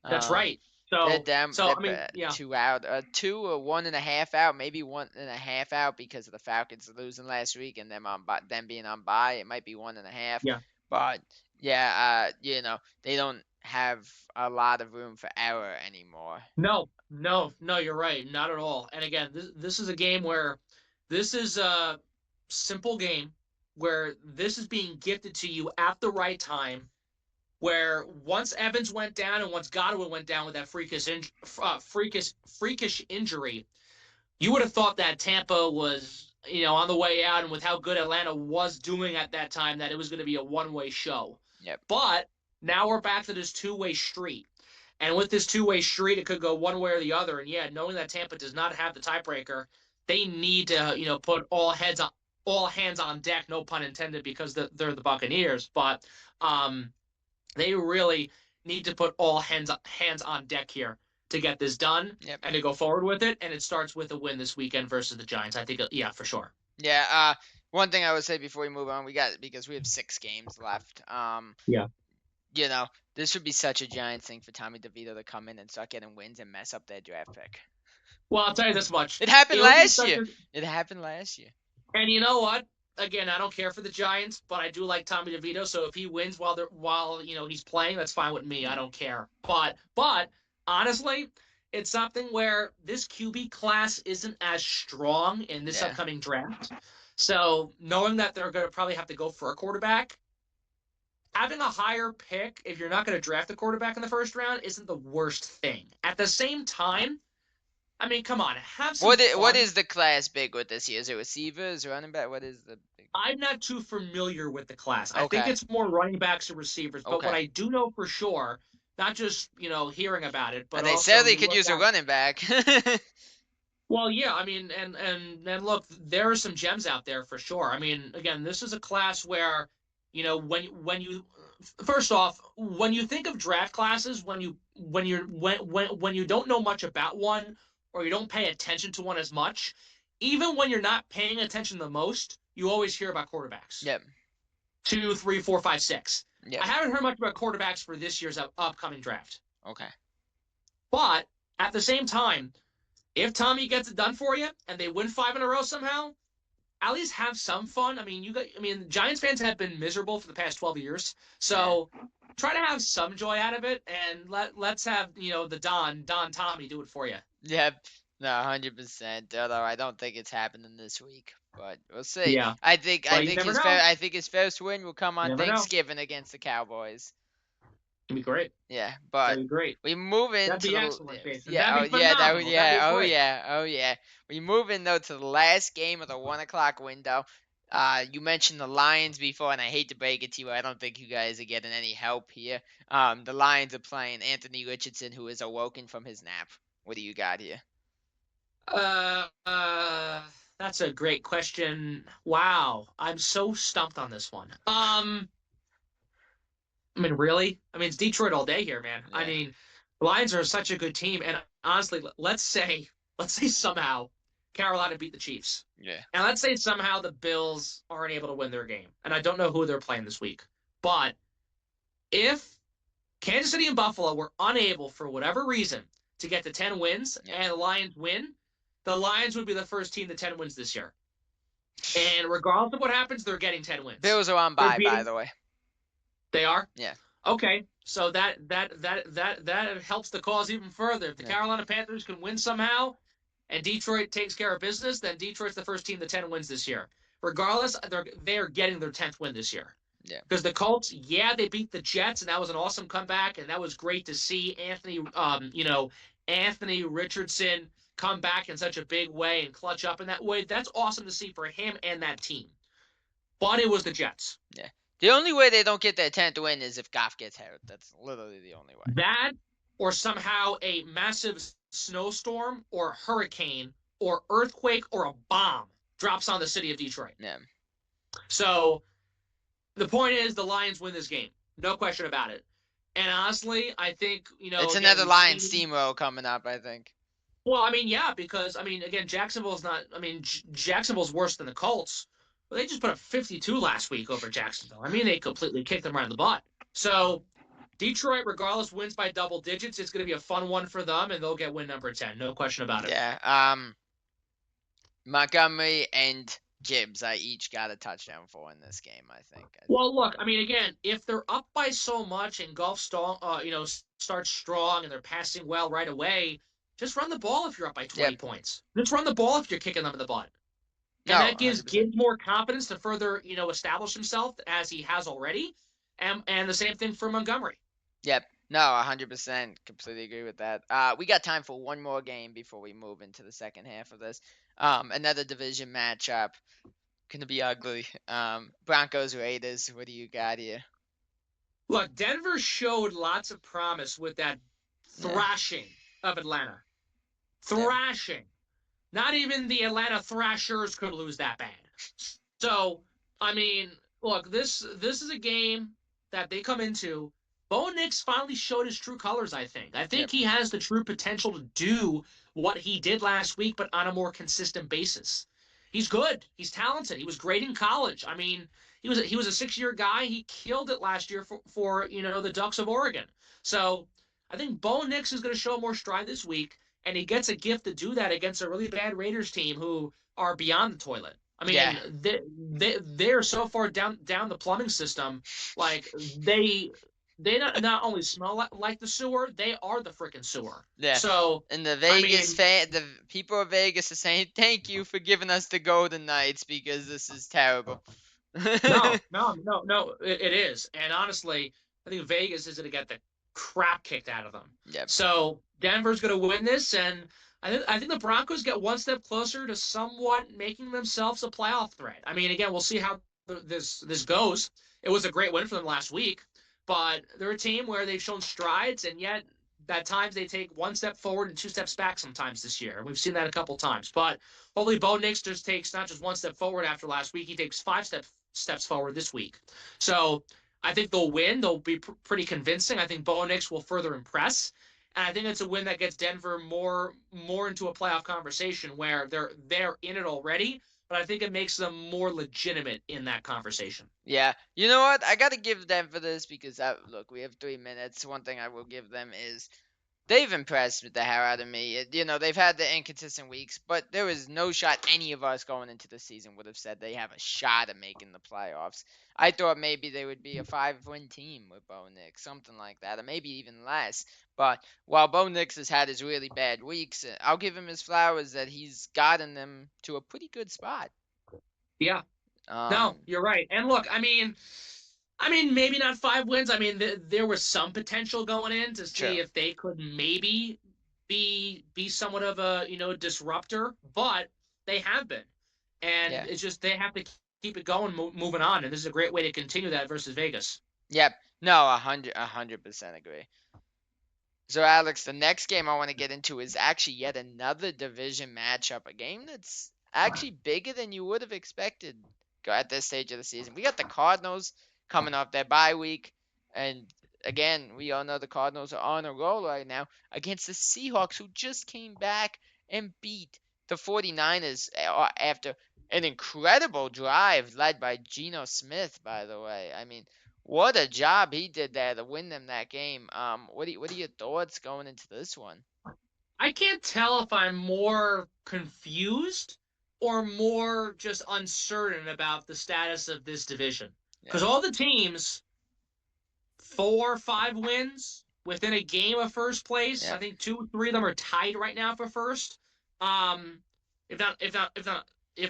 Speaker 2: That's right. So,
Speaker 1: they're down,
Speaker 2: 2
Speaker 1: out, 2 or 1.5 out, maybe 1.5 out because of the Falcons losing last week and them being on bye. It might be 1.5.
Speaker 2: Yeah.
Speaker 1: But they don't have a lot of room for error anymore.
Speaker 2: No, you're right, not at all. And again, this is a game where this is a simple game where this is being gifted to you at the right time. Where once Evans went down and once Godwin went down with that freakish injury, you would have thought that Tampa was, on the way out, and with how good Atlanta was doing at that time, that it was going to be a one-way show.
Speaker 1: Yep.
Speaker 2: But now we're back to this two-way street. And with this two-way street, it could go one way or the other. And yeah, knowing that Tampa does not have the tiebreaker, they need to, put all hands on deck, no pun intended, because they're the Buccaneers. But they really need to put all hands on deck here to get this done and to go forward with it. And it starts with a win this weekend versus the Giants. I think, yeah, for sure.
Speaker 1: Yeah. One thing I would say before we move on, because we have 6 games left. you know, this would be such a giant thing for Tommy DeVito to come in and start getting wins and mess up their draft pick.
Speaker 2: Well, I'll tell you this much.
Speaker 1: It happened
Speaker 2: It would be
Speaker 1: last
Speaker 2: such
Speaker 1: year.
Speaker 2: a,
Speaker 1: It happened last year.
Speaker 2: and you know what? Again, I don't care for the Giants, but I do like Tommy DeVito. So if he wins while he's playing, that's fine with me. I don't care. But honestly, it's something where this QB class isn't as strong in this
Speaker 1: Yeah.
Speaker 2: upcoming draft. So knowing that they're going to probably have to go for a quarterback, having a higher pick if you're not going to draft a quarterback in the first round isn't the worst thing. At the same time, I mean, come on, have some
Speaker 1: What
Speaker 2: fun.
Speaker 1: is the class big with this year? Is it receivers, running back? What is the big?
Speaker 2: I'm not too familiar with the class. I think
Speaker 1: Okay.
Speaker 2: it's more running backs and receivers. But
Speaker 1: Okay.
Speaker 2: what I do know for sure, not just hearing about it, but
Speaker 1: And they
Speaker 2: also
Speaker 1: said they
Speaker 2: you
Speaker 1: could
Speaker 2: look
Speaker 1: use a
Speaker 2: at-
Speaker 1: running back.
Speaker 2: Well, yeah, I mean, and look, there are some gems out there for sure. I mean, again, this is a class where, when you first off, when you think of draft classes, when you don't know much about one or you don't pay attention to one as much, even when you're not paying attention the most, you always hear about quarterbacks.
Speaker 1: Yep.
Speaker 2: 2, 3, 4, 5, 6.
Speaker 1: Yep.
Speaker 2: I haven't heard much about quarterbacks for this year's upcoming draft.
Speaker 1: Okay.
Speaker 2: But at the same time, if Tommy gets it done for you and they win 5 in a row somehow, at least have some fun. I mean, Giants fans have been miserable for the past 12 years. So try to have some joy out of it, and let's have, the Don Tommy do it for you.
Speaker 1: Yep. No, 100%. Although I don't think it's happening this week, but we'll see.
Speaker 2: Yeah.
Speaker 1: I think
Speaker 2: Well, you never know.
Speaker 1: I think his first win will come on
Speaker 2: You never know.
Speaker 1: Thanksgiving against the Cowboys.
Speaker 2: It'd be great.
Speaker 1: Yeah, but
Speaker 2: That'd be great.
Speaker 1: we move into
Speaker 2: That'd be
Speaker 1: the
Speaker 2: excellent, Jason.
Speaker 1: yeah,
Speaker 2: That'd be
Speaker 1: oh yeah, that
Speaker 2: phenomenal.
Speaker 1: would,
Speaker 2: That'd
Speaker 1: yeah,
Speaker 2: be
Speaker 1: oh
Speaker 2: great.
Speaker 1: yeah, oh yeah. We move in though to the last game of the 1 o'clock window. You mentioned the Lions before, and I hate to break it to you, I don't think you guys are getting any help here. The Lions are playing Anthony Richardson, who is awoken from his nap. What do you got here?
Speaker 2: That's a great question. Wow, I'm so stumped on this one. I mean, really? I mean, it's Detroit all day here, man.
Speaker 1: Yeah.
Speaker 2: I mean, the Lions are such a good team, and honestly, let's say somehow Carolina beat the Chiefs,
Speaker 1: Yeah.
Speaker 2: and let's say somehow the Bills aren't able to win their game, and I don't know who they're playing this week, but if Kansas City and Buffalo were unable for whatever reason to get to 10 wins and the Lions win, the Lions would be the first team to 10 wins this year. And regardless of what happens, they're getting 10 wins.
Speaker 1: Bills are on bye, by the way.
Speaker 2: They are?
Speaker 1: Yeah.
Speaker 2: Okay. So that helps the cause even further. If the Carolina Panthers can win somehow and Detroit takes care of business, then Detroit's the first team to 10 wins this year. Regardless, they're getting their 10th win this year.
Speaker 1: Yeah.
Speaker 2: Because the Colts, they beat the Jets, and that was an awesome comeback, and that was great to see Anthony Richardson come back in such a big way and clutch up in that way. That's awesome to see for him and that team. But it was the Jets.
Speaker 1: Yeah. The only way they don't get their 10th win is if Goff gets hurt. That's literally the only way.
Speaker 2: That, or somehow a massive snowstorm or hurricane or earthquake or a bomb drops on the city of Detroit.
Speaker 1: Yeah.
Speaker 2: So the point is the Lions win this game. No question about it. And honestly, I think,
Speaker 1: it's another Lions steamroll coming up, I think.
Speaker 2: Well, I mean, yeah, because, I mean, again, Jacksonville's worse than the Colts. But they just put up 52 last week over Jacksonville. I mean, they completely kicked them around the butt. So Detroit, regardless, wins by double digits. It's going to be a fun one for them, and they'll get win number 10. No question about it.
Speaker 1: Yeah. Montgomery and Gibbs, I each got a touchdown for in this game, I think.
Speaker 2: Well, look, I mean, again, if they're up by so much and Golf starts strong and they're passing well right away, just run the ball if you're up by 20 points. Just run the ball if you're kicking them in the butt. And that gives
Speaker 1: 100%.
Speaker 2: Gibbs more confidence to further, establish himself as he has already. And the same thing for Montgomery.
Speaker 1: Yep. No, 100%. Completely agree with that. We got time for one more game before we move into the second half of this. Another division matchup. Gonna be ugly. Broncos Raiders. What do you got here?
Speaker 2: Look, Denver showed lots of promise with that thrashing of Atlanta. Thrashing. Not even the Atlanta Thrashers could lose that bad. So, I mean, look, this is a game that they come into. Bo Nix finally showed his true colors, I think. I think he has the true potential to do what he did last week, but on a more consistent basis. He's good. He's talented. He was great in college. I mean, he was a 6-year guy. He killed it last year for the Ducks of Oregon. So I think Bo Nix is going to show more stride this week, and he gets a gift to do that against a really bad Raiders team who are beyond the toilet. I
Speaker 1: Yeah.
Speaker 2: mean, they're so far down the plumbing system, like they not only smell like the sewer, they are the freaking sewer.
Speaker 1: Yeah.
Speaker 2: So
Speaker 1: And the
Speaker 2: I
Speaker 1: Vegas
Speaker 2: mean,
Speaker 1: fan, the people of Vegas are saying thank you for giving us the Golden Knights because this is terrible.
Speaker 2: no, it is. And honestly, I think Vegas is going to get the crap kicked out of them.
Speaker 1: Yep.
Speaker 2: So Denver's going to win this, and I think the Broncos get one step closer to somewhat making themselves a playoff threat. I mean, again, we'll see how this goes. It was a great win for them last week, but they're a team where they've shown strides, and yet at times they take one step forward and two steps back sometimes this year. We've seen that a couple times. But hopefully Bo Nix just takes not just one step forward after last week, he takes five steps forward this week. So I think they'll win. They'll be pretty convincing. I think Bo Nix will further impress. And I think it's a win that gets Denver more into a playoff conversation where they're in it already, but I think it makes them more legitimate in that conversation.
Speaker 1: Yeah. You know what? I got to give them for this because, look, we have 3 minutes. One thing I will give them is they've impressed with the hell out of me. They've had the inconsistent weeks, but there was no shot any of us going into the season would have said they have a shot at making the playoffs. I thought maybe they would be a 5-win team with Bo Nix, something like that, or maybe even less. But while Bo Nix has had his really bad weeks, I'll give him his flowers that he's gotten them to a pretty good spot.
Speaker 2: Yeah. No, you're right. And look, I mean, maybe not 5 wins. I mean, there was some potential going in to see
Speaker 1: True.
Speaker 2: if they could maybe be somewhat of a disruptor, but they have been, and
Speaker 1: Yeah.
Speaker 2: it's just they have to keep it going, moving on, and this is a great way to continue that versus Vegas.
Speaker 1: Yep. No, 100% agree. So, Alex, the next game I want to get into is actually yet another division matchup, a game that's actually bigger than you would have expected at this stage of the season. We got the Cardinals coming off their bye week, and again, we all know the Cardinals are on a roll right now against the Seahawks, who just came back and beat the 49ers after an incredible drive led by Geno Smith, by the way. I mean, what a job he did there to win them that game. What are your thoughts going into this one?
Speaker 2: I can't tell if I'm more confused or more just uncertain about the status of this division. Because all the teams, 4 or 5 wins within a game of first place.
Speaker 1: Yeah.
Speaker 2: I think 2, 3 of them are tied right now for first. If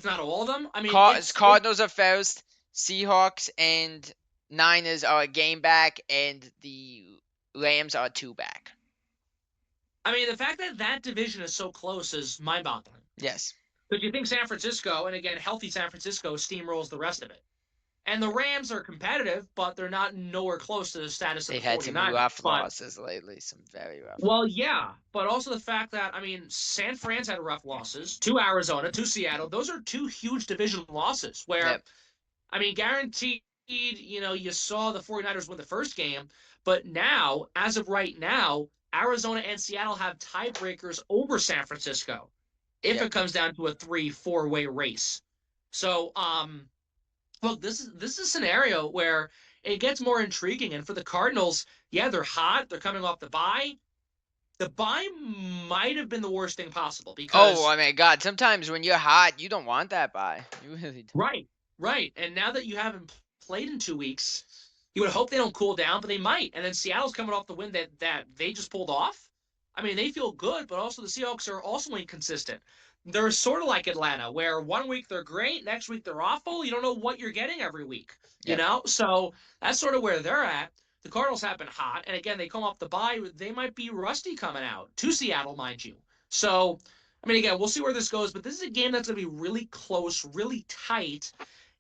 Speaker 2: not all of them. I mean,
Speaker 1: Cardinals are first. Seahawks and Niners are a game back, and the Rams are 2 back.
Speaker 2: I mean, the fact that division is so close is mind-boggling.
Speaker 1: Yes.
Speaker 2: But you think San Francisco, and again, healthy San Francisco, steamrolls the rest of it. And the Rams are competitive, but they're not nowhere close to the status of the 49ers.
Speaker 1: They've had some rough losses lately, some very rough.
Speaker 2: Well, yeah, but also the fact that, I mean, San Fran's had rough losses to Arizona, to Seattle. Those are 2 huge division losses where, I mean, guaranteed, you saw the 49ers win the first game, but now, as of right now, Arizona and Seattle have tiebreakers over San Francisco if it comes down to a 3-4-way race. So, look, this is a scenario where it gets more intriguing. And for the Cardinals, yeah, they're hot. They're coming off the bye. The bye might have been the worst thing possible because.
Speaker 1: Oh, I mean, God, sometimes when you're hot, you don't want that bye. You really don't.
Speaker 2: Right. And now that you haven't played in 2 weeks, you would hope they don't cool down, but they might. And then Seattle's coming off the win that they just pulled off. I mean, they feel good, but also the Seahawks are also inconsistent. They're sort of like Atlanta, where 1 week they're great, next week they're awful. You don't know what you're getting every week, you know? So that's sort of where they're at. The Cardinals have been hot, and again, they come off the bye. They might be rusty coming out to Seattle, mind you. So, I mean, again, we'll see where this goes, but this is a game that's going to be really close, really tight,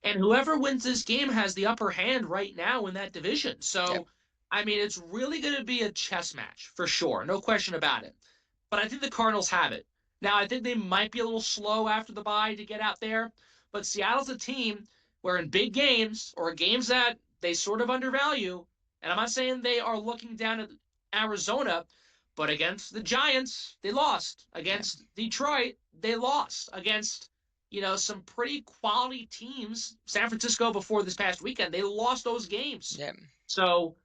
Speaker 2: and whoever wins this game has the upper hand right now in that division. So, I mean, it's really going to be a chess match for sure, no question about it. But I think the Cardinals have it. Now, I think they might be a little slow after the bye to get out there, but Seattle's a team where in big games or games that they sort of undervalue, and I'm not saying they are looking down at Arizona, but against the Giants, they lost. Against Detroit, they lost. Against, some pretty quality teams. San Francisco before this past weekend, they lost those games.
Speaker 1: Yeah.
Speaker 2: So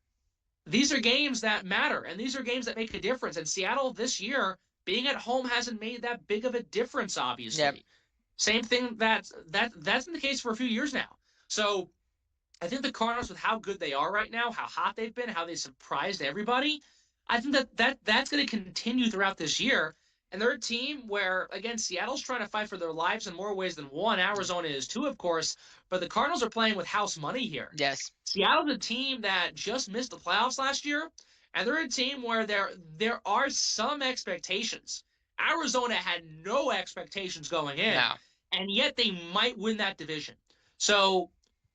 Speaker 2: these are games that matter, and these are games that make a difference. And Seattle this year, being at home hasn't made that big of a difference,
Speaker 1: Yeah.
Speaker 2: obviously. Same thing that's been the case for a few years now. So I think the Cardinals, with how good they are right now, how hot they've been, how they surprised everybody, I think that's going to continue throughout this year. And they're a team where, again, Seattle's trying to fight for their lives in more ways than one. Arizona is too, of course. But the Cardinals are playing with house money here.
Speaker 1: Yes.
Speaker 2: Seattle's a team that just missed the playoffs last year, and they're a team where there are some expectations. Arizona had no expectations going in,
Speaker 1: No.
Speaker 2: and yet they might win that division. So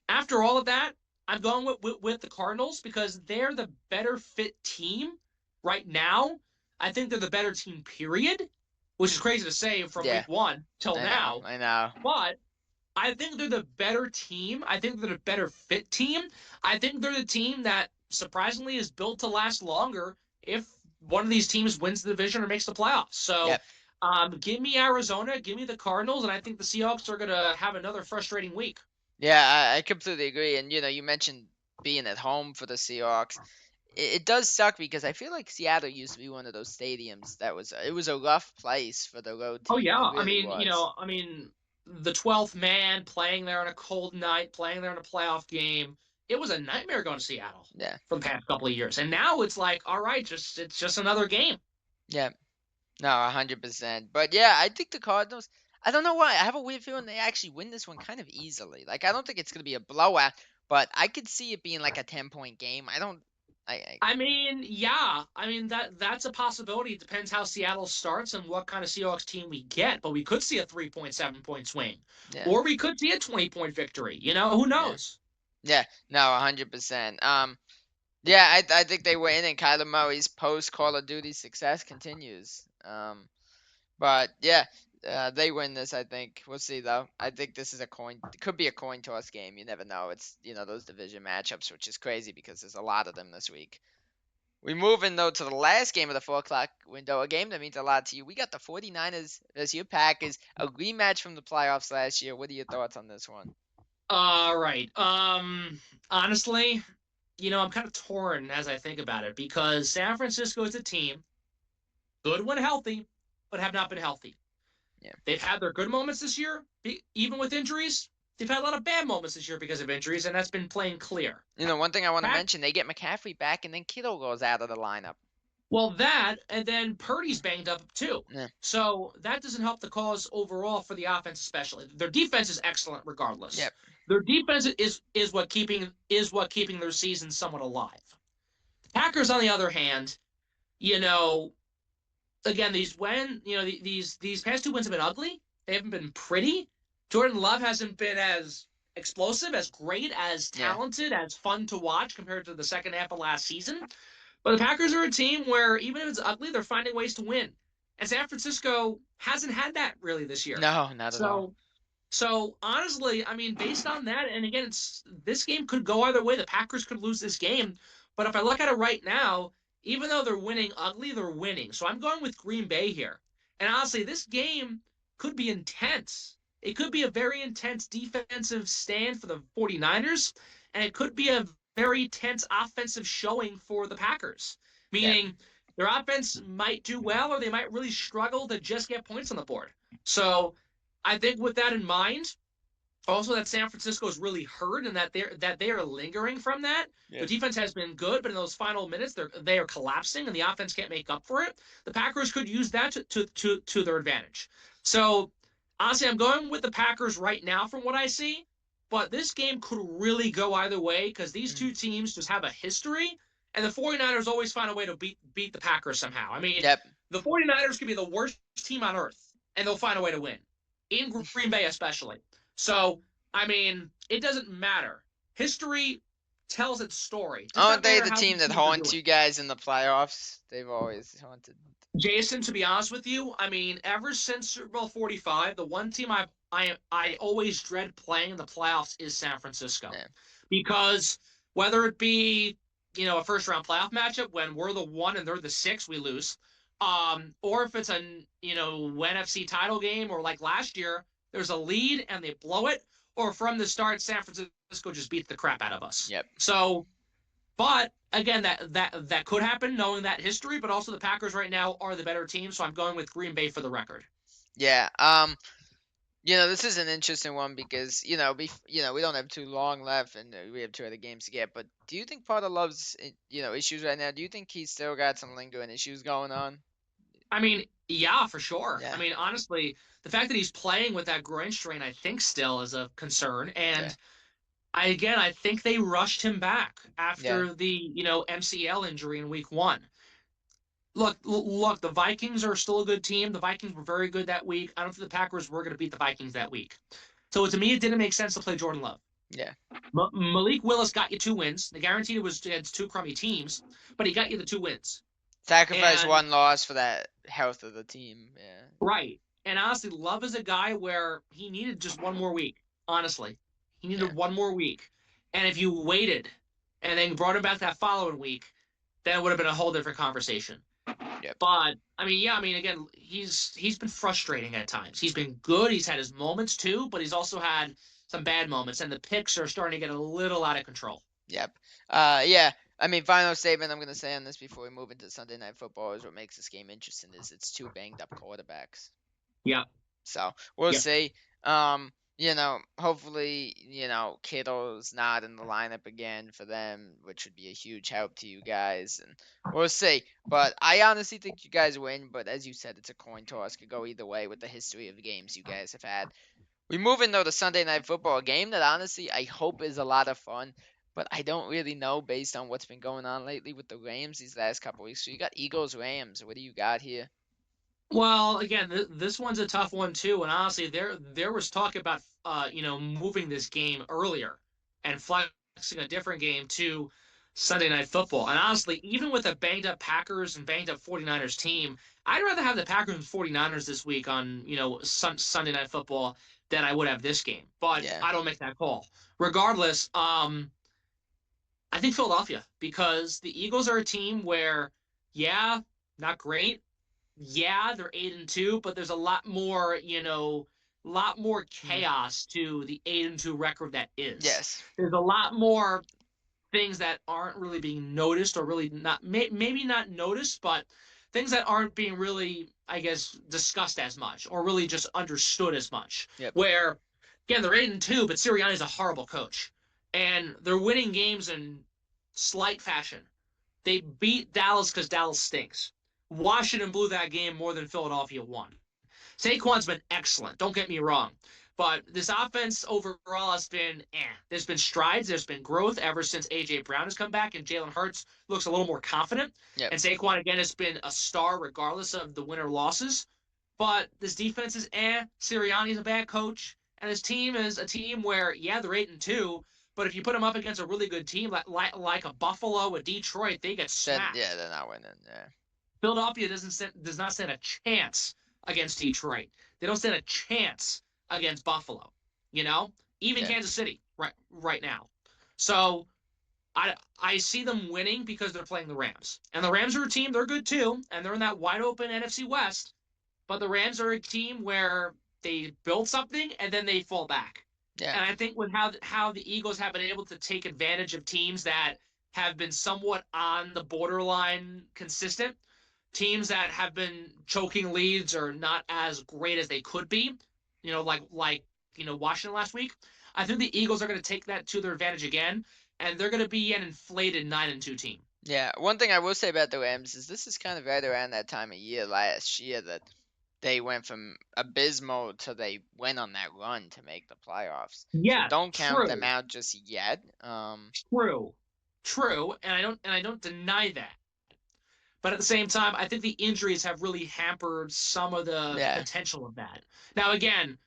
Speaker 2: after all of that, I'm going with the Cardinals because they're the better fit team right now. I think they're the better team, period, which is crazy to say from
Speaker 1: Yeah.
Speaker 2: week one till now.
Speaker 1: I know.
Speaker 2: But I think they're the better team. I think they're the better fit team. I think they're the team that surprisingly is built to last longer if one of these teams wins the division or makes the playoffs. So
Speaker 1: Yep.
Speaker 2: give me Arizona, give me the Cardinals, and I think the Seahawks are going to have another frustrating week.
Speaker 1: Yeah, I completely agree. And you mentioned being at home for the Seahawks. It does suck because I feel like Seattle used to be one of those stadiums that was a rough place for the road
Speaker 2: Oh
Speaker 1: team.
Speaker 2: yeah,
Speaker 1: It really was.
Speaker 2: the 12th man playing there on a cold night, playing there in a playoff game. It was a nightmare going to Seattle
Speaker 1: Yeah.
Speaker 2: for the past couple of years, and now it's like, all right, it's just another game.
Speaker 1: Yeah. No, 100%. But yeah, I think the Cardinals. I don't know why. I have a weird feeling they actually win this one kind of easily. Like I don't think it's gonna be a blowout, but I could see it being like a 10-point game. I don't.
Speaker 2: Yeah. That's a possibility. It depends how Seattle starts and what kind of Seahawks team we get. But we could see a 3.7-point swing,
Speaker 1: Yeah.
Speaker 2: or we could see a 20-point victory. Who knows?
Speaker 1: Yeah. No, 100%. Yeah, I think they win, and Kyler Murray's post Call of Duty success continues. But yeah, they win this. I think we'll see though. I think this is it could be a coin toss game. You never know. It's those division matchups, which is crazy because there's a lot of them this week. We move in though to the last game of the 4 o'clock window, a game that means a lot to you. We got the 49ers versus your Packers, a rematch from the playoffs last year. What are your thoughts on this one?
Speaker 2: All right. Honestly, I'm kind of torn as I think about it because San Francisco is a team good when healthy, but have not been healthy.
Speaker 1: Yeah.
Speaker 2: They've had their good moments this year, even with injuries. They've had a lot of bad moments this year because of injuries, and that's been plain clear.
Speaker 1: One thing I want to mention, they get McCaffrey back, and then Kittle goes out of the lineup.
Speaker 2: Well, that, and then Purdy's banged up too.
Speaker 1: Yeah.
Speaker 2: So that doesn't help the cause overall for the offense, especially. Their defense is excellent regardless.
Speaker 1: Yep.
Speaker 2: Their defense is what keeping their season somewhat alive. The Packers, on the other hand, again, these past 2 wins have been ugly. They haven't been pretty. Jordan Love hasn't been as explosive, as great, as talented, as fun to watch compared to the second half of last season. But the Packers are a team where even if it's ugly, they're finding ways to win. And San Francisco hasn't had that really this year.
Speaker 1: No, not at all.
Speaker 2: So honestly, based on that, and again, this game could go either way. The Packers could lose this game. But if I look at it right now, even though they're winning ugly, they're winning. So I'm going with Green Bay here. And honestly, this game could be intense. It could be a very intense defensive stand for the 49ers, and it could be a very tense offensive showing for the Packers, meaning their offense might do well or they might really struggle to just get points on the board. So I think with that in mind, also that San Francisco is really hurt and that they are lingering from that. Yeah. The defense has been good, but in those final minutes they are collapsing and the offense can't make up for it. The Packers could use that to their advantage. So honestly, I'm going with the Packers right now from what I see. But this game could really go either way because these two teams just have a history, and the 49ers always find a way to beat the Packers somehow. The 49ers could be the worst team on earth, and they'll find a way to win, in Green Bay especially. So, it doesn't matter. History tells its story.
Speaker 1: Aren't they the team that haunts you guys in the playoffs? They've always haunted.
Speaker 2: Jason, to be honest with you, ever since Super Bowl 45, the one team I always dread playing in the playoffs is San Francisco. Yeah. Because whether it be, a first-round playoff matchup when we're the 1 and they're the 6, we lose, or if it's a, NFC title game or like last year, there's a lead and they blow it, or from the start, San Francisco just beats the crap out of us.
Speaker 1: Yep.
Speaker 2: So, but again, that could happen knowing that history, but also the Packers right now are the better team, so I'm going with Green Bay for the record.
Speaker 1: Yeah. This is an interesting one because we don't have too long left and we have 2 other games to get. But do you think Potter loves issues right now? Do you think he's still got some lingering issues going on?
Speaker 2: I mean, yeah, for sure.
Speaker 1: Yeah.
Speaker 2: I mean, honestly, the fact that he's playing with that groin strain, I think, still is a concern. And I think they rushed him back after the MCL injury in week 1. Look, the Vikings are still a good team. The Vikings were very good that week. I don't think the Packers were going to beat the Vikings that week. So to me, it didn't make sense to play Jordan Love.
Speaker 1: Yeah.
Speaker 2: Malik Willis got you 2 wins. The guaranteed it was against 2 crummy teams, but he got you the 2 wins.
Speaker 1: Sacrifice 1 loss for that health of the team. Yeah.
Speaker 2: Right. And honestly, Love is a guy where he needed just 1 more week. Honestly, he needed 1 more week. And if you waited and then brought him back that following week, then it would have been a whole different conversation.
Speaker 1: Yep.
Speaker 2: But again, he's been frustrating at times. He's been good. He's had his moments too, but he's also had some bad moments, and the picks are starting to get a little out of control.
Speaker 1: Yep. Yeah. I mean, final statement I'm gonna say on this before we move into Sunday Night Football is what makes this game interesting is it's 2 banged up quarterbacks.
Speaker 2: Yeah.
Speaker 1: So we'll see. Hopefully, Kittle's not in the lineup again for them, which would be a huge help to you guys, and we'll see. But I honestly think you guys win, but as you said, it's a coin toss. Could go either way with the history of the games you guys have had. We move into the Sunday Night Football game that honestly I hope is a lot of fun, but I don't really know based on what's been going on lately with the Rams these last couple weeks. So you got Eagles-Rams. What do you got here?
Speaker 2: Well, again, this one's a tough one too, and honestly, there was talk about moving this game earlier and flexing a different game to Sunday Night Football. And honestly, even with a banged up Packers and banged up 49ers team, I'd rather have the Packers and 49ers this week on Sunday Night Football than I would have this game. But I don't make that call. Regardless, I think Philadelphia, because the Eagles are a team where, not great. Yeah, they're 8-2, but there's a lot more, chaos to the 8-2 record that is.
Speaker 1: Yes.
Speaker 2: There's a lot more things that aren't really being noticed, or really not, maybe not noticed, but things that aren't being really, I guess, discussed as much, or really just understood as much.
Speaker 1: Yep.
Speaker 2: Where, again, they're 8-2, but Sirianni's a horrible coach, and they're winning games in slight fashion. They beat Dallas because Dallas stinks. Washington blew that game more than Philadelphia won. Saquon's been excellent, don't get me wrong. But this offense overall has been There's been strides, there's been growth ever since A.J. Brown has come back, and Jalen Hurts looks a little more confident.
Speaker 1: Yep.
Speaker 2: And Saquon, again, has been a star regardless of the win or losses. But this defense is Sirianni's a bad coach. And this team is a team where, they're 8-2, but if you put them up against a really good team like a Buffalo, a Detroit, they get smacked.
Speaker 1: Then, they're not winning,
Speaker 2: Philadelphia does not stand a chance against Detroit. They don't stand a chance against Buffalo. Even Kansas City right now. So I see them winning because they're playing the Rams. And the Rams are a team, they're good too, and they're in that wide open NFC West. But the Rams are a team where they build something and then they fall back.
Speaker 1: Yeah.
Speaker 2: And I think with how the Eagles have been able to take advantage of teams that have been somewhat on the borderline consistent, teams that have been choking leads or not as great as they could be, like Washington last week. I think the Eagles are going to take that to their advantage again, and they're going to be an inflated 9-2 team.
Speaker 1: Yeah, one thing I will say about the Rams is this is kind of right around that time of year last year that they went from abysmal to they went on that run to make the playoffs.
Speaker 2: Yeah,
Speaker 1: so don't count them out just yet.
Speaker 2: True, and I don't deny that. But at the same time, I think the injuries have really hampered some of the potential of that. Now, again,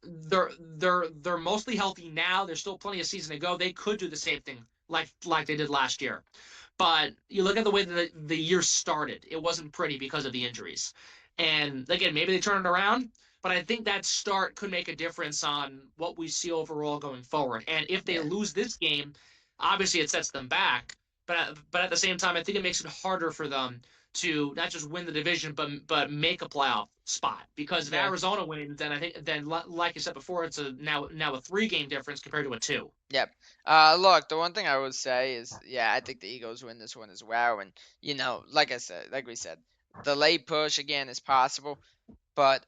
Speaker 2: they're mostly healthy now. There's still plenty of season to go. They could do the same thing like they did last year. But you look at the way that the year started, it wasn't pretty because of the injuries. And again, maybe they turn it around, but I think that start could make a difference on what we see overall going forward. And if they lose this game, obviously it sets them back. but at the same time, I think it makes it harder for them to not just win the division, but make a playoff spot. Because if
Speaker 1: Yeah.
Speaker 2: Arizona wins, then I think then like I said before, it's now a 3 game difference compared to a 2.
Speaker 1: Yep. Look, the one thing I would say is, yeah, I think the Eagles win this one as well. And like we said, the late push again is possible, but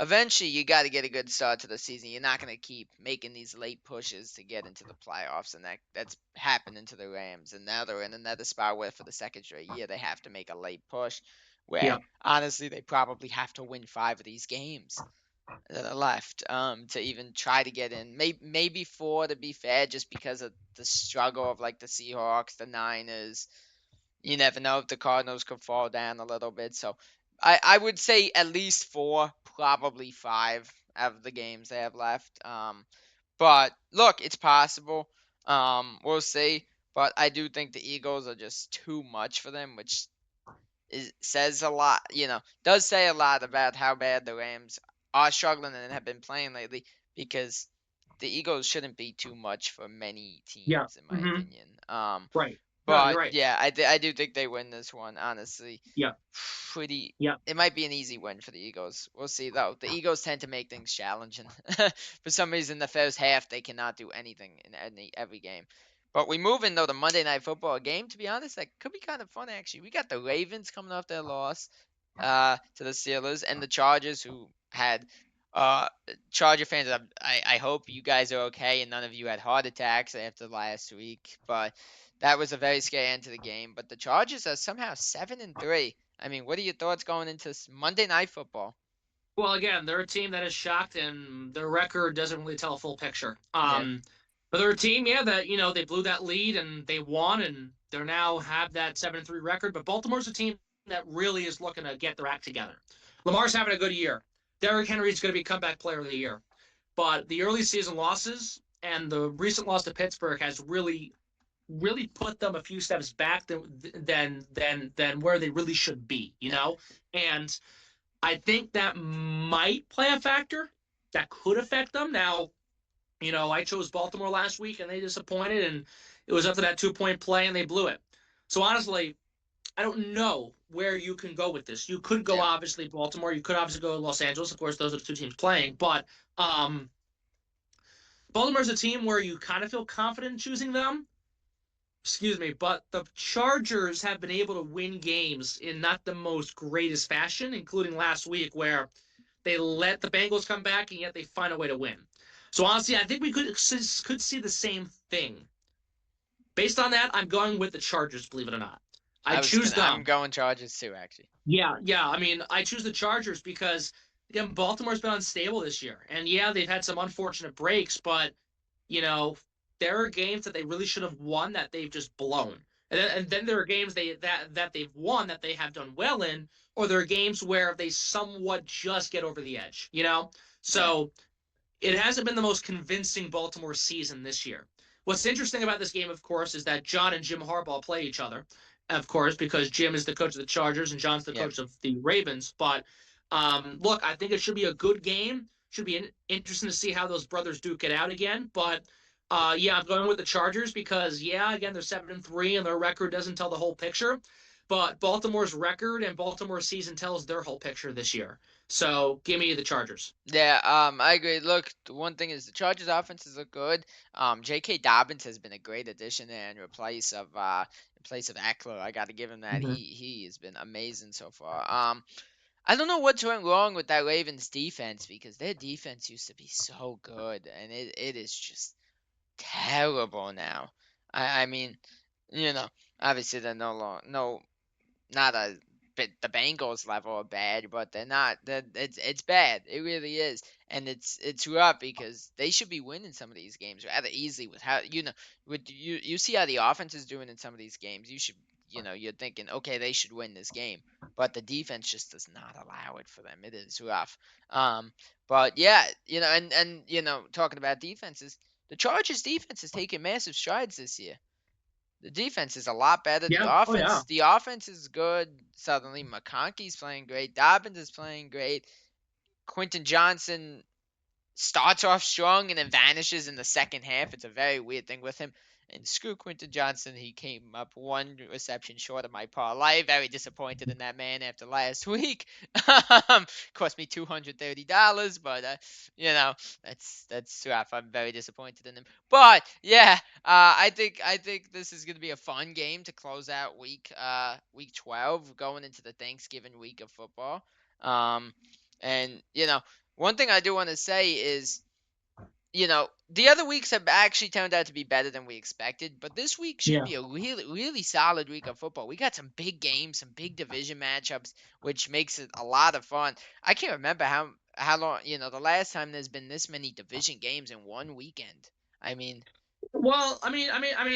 Speaker 1: eventually you got to get a good start to the season. You're not going to keep making these late pushes to get into the playoffs, and that's happening to the Rams. And now they're in another spot where for the second straight year they have to make a late push, where
Speaker 2: Yep.
Speaker 1: honestly they probably have to win 5 of these games that are left to even try to get in. Maybe 4 to be fair, just because of the struggle of like the Seahawks, the Niners. You never know if the Cardinals could fall down a little bit. So I would say at least 4, probably 5 out of the games they have left. But look, it's possible. We'll see. But I do think the Eagles are just too much for them, which says a lot. Does say a lot about how bad the Rams are struggling and have been playing lately. Because the Eagles shouldn't be too much for many
Speaker 2: Yeah.
Speaker 1: teams, in my opinion.
Speaker 2: Right. No, you're
Speaker 1: But
Speaker 2: right.
Speaker 1: yeah, I do think they win this one. Honestly,
Speaker 2: Yeah.
Speaker 1: pretty.
Speaker 2: Yeah.
Speaker 1: It might be an easy win for the Eagles. We'll see though. The Eagles tend to make things challenging. For some reason, the first half they cannot do anything in every game. But we move in though the Monday Night Football game. To be honest, that could be kind of fun actually. We got the Ravens coming off their loss to the Steelers, and the Chargers, who had uh Charger fans. I hope you guys are okay and none of you had heart attacks after last week. But that was a very scary end to the game. But the Chargers are somehow 7-3. I mean, what are your thoughts going into Monday Night Football?
Speaker 2: Well, again, they're a team that is shocked, and their record doesn't really tell a full picture.
Speaker 1: Yeah,
Speaker 2: But they're a team, yeah, that they blew that lead and they won, and they're now have that 7-3 record. But Baltimore's a team that really is looking to get their act together. Lamar's having a good year. Derrick Henry's going to be comeback player of the year. But the early season losses and the recent loss to Pittsburgh has really put them a few steps back than where they really should be. And I think that might play a factor that could affect them. Now, I chose Baltimore last week and they disappointed, and it was up to that 2 point play and they blew it. So honestly, I don't know where you can go with this. You could go
Speaker 1: yeah.
Speaker 2: obviously Baltimore. You could obviously go Los Angeles. Of course, those are the 2 teams playing. But Baltimore's a team where you kind of feel confident in choosing them. Excuse me, but the Chargers have been able to win games in not the most greatest fashion, including last week where they let the Bengals come back and yet they find a way to win. So honestly, I think we could see the same thing. Based on that, I'm going with the Chargers, believe it or not. I choose
Speaker 1: I'm
Speaker 2: them.
Speaker 1: going Chargers too, actually.
Speaker 2: Yeah, yeah. I mean, I choose the Chargers because again, Baltimore's been unstable this year, and yeah, they've had some unfortunate breaks, but you know, there are games that they really should have won that they've just blown. And then there are games that they've won that they have done well in, or there are games where they somewhat just get over the edge.
Speaker 1: Yeah,
Speaker 2: So it hasn't been the most convincing Baltimore season this year. What's interesting about this game, of course, is that John and Jim Harbaugh play each other, of course, because Jim is the coach of the Chargers and John's the
Speaker 1: yep.
Speaker 2: coach of the Ravens. But look, I think it should be a good game. Should be interesting to see how those brothers duke it out again. But yeah, I'm going with the Chargers because yeah, again they're 7-3 and their record doesn't tell the whole picture, but Baltimore's record and Baltimore's season tells their whole picture this year. So give me the Chargers.
Speaker 1: Yeah, I agree. Look, the one thing is the Chargers offenses are good. J.K. Dobbins has been a great addition there in place of Eckler. I got to give him that.
Speaker 2: Mm-hmm.
Speaker 1: He has been amazing so far. I don't know what's went wrong with that Ravens defense because their defense used to be so good and it is just terrible now. I mean, you know, obviously they're no not a bit the Bengals level of bad, but they're not. It's bad. It really is, and it's rough because they should be winning some of these games rather easily with how with you see how the offense is doing in some of these games. You should you're thinking okay they should win this game, but the defense just does not allow it for them. It is rough. But yeah, and talking about defenses, the Chargers defense has taken massive strides this year. The defense is a lot better. The
Speaker 2: Yeah. Oh yeah.
Speaker 1: offense, the offense is good. Suddenly, McConkey's playing great. Dobbins is playing great. Quentin Johnson starts off strong and then vanishes in the second half. It's a very weird thing with him. And screw Quentin Johnson, he came up one reception short of my parlay. Very disappointed in that man after last week. Cost me $230, but that's rough. I'm very disappointed in him. But yeah, I think this is gonna be a fun game to close out week 12, going into the Thanksgiving week of football. Um, and one thing I do want to say is, the other weeks have actually turned out to be better than we expected, but this week should
Speaker 2: Yeah.
Speaker 1: be a really, really solid week of football. We got some big games, some big division matchups, which makes it a lot of fun. I can't remember how long, the last time there's been this many division games in one weekend. I mean,
Speaker 2: Well, I mean,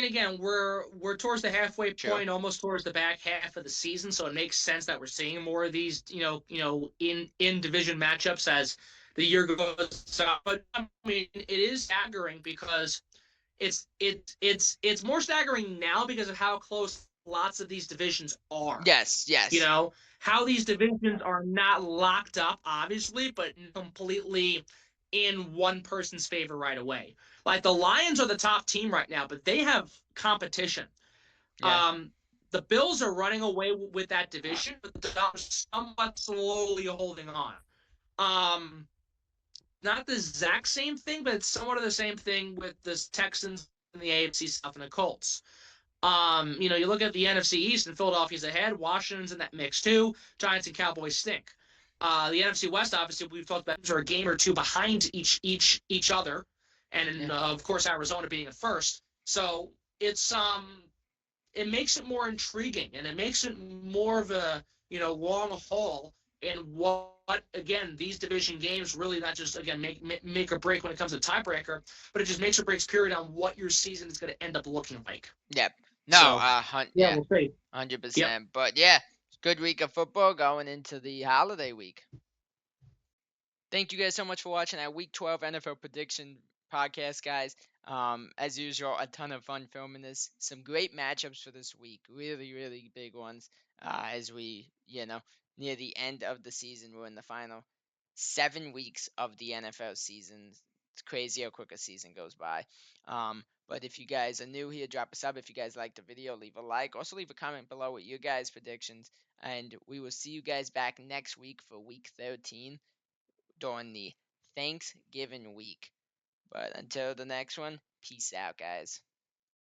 Speaker 2: again, we're towards the halfway
Speaker 1: true.
Speaker 2: point, almost towards the back half of the season, so it makes sense that we're seeing more of these, in division matchups as the year goes on. But I mean, it is staggering because it's more staggering now because of how close lots of these divisions are.
Speaker 1: Yes,
Speaker 2: You
Speaker 1: yes.
Speaker 2: know, how these divisions are not locked up, obviously, but completely in one person's favor right away. Like the Lions are the top team right now, but they have competition.
Speaker 1: Yeah.
Speaker 2: Um, the Bills are running away with that division, but they're somewhat slowly holding on. Um, Not the exact same thing, but it's somewhat of the same thing with the Texans and the AFC South and the Colts. You look at the NFC East and Philadelphia's ahead. Washington's in that mix too. Giants and Cowboys stink. The NFC West, obviously, we've talked about are a game or two behind each other, and
Speaker 1: Yeah.
Speaker 2: of course Arizona being at first. So it makes it more intriguing and it makes it more of a long haul. And what again, these division games really not just again make or break when it comes to tiebreaker, but it just makes or breaks period on what your season is going to end up looking like.
Speaker 1: Yep. No,
Speaker 2: So yeah,
Speaker 1: yeah,
Speaker 2: we'll see. Yep.
Speaker 1: 100%. But yeah, good week of football going into the holiday week. Thank you guys so much for watching our Week 12 NFL prediction podcast, guys. As usual, a ton of fun filming this. Some great matchups for this week. Really, really big ones. As we, near the end of the season, we're in the final 7 weeks of the NFL season. It's crazy how quick a season goes by. But if you guys are new here, drop a sub. If you guys liked the video, leave a like. Also, leave a comment below with your guys' predictions. And we will see you guys back next week for week 13 during the Thanksgiving week. But until the next one, peace out, guys.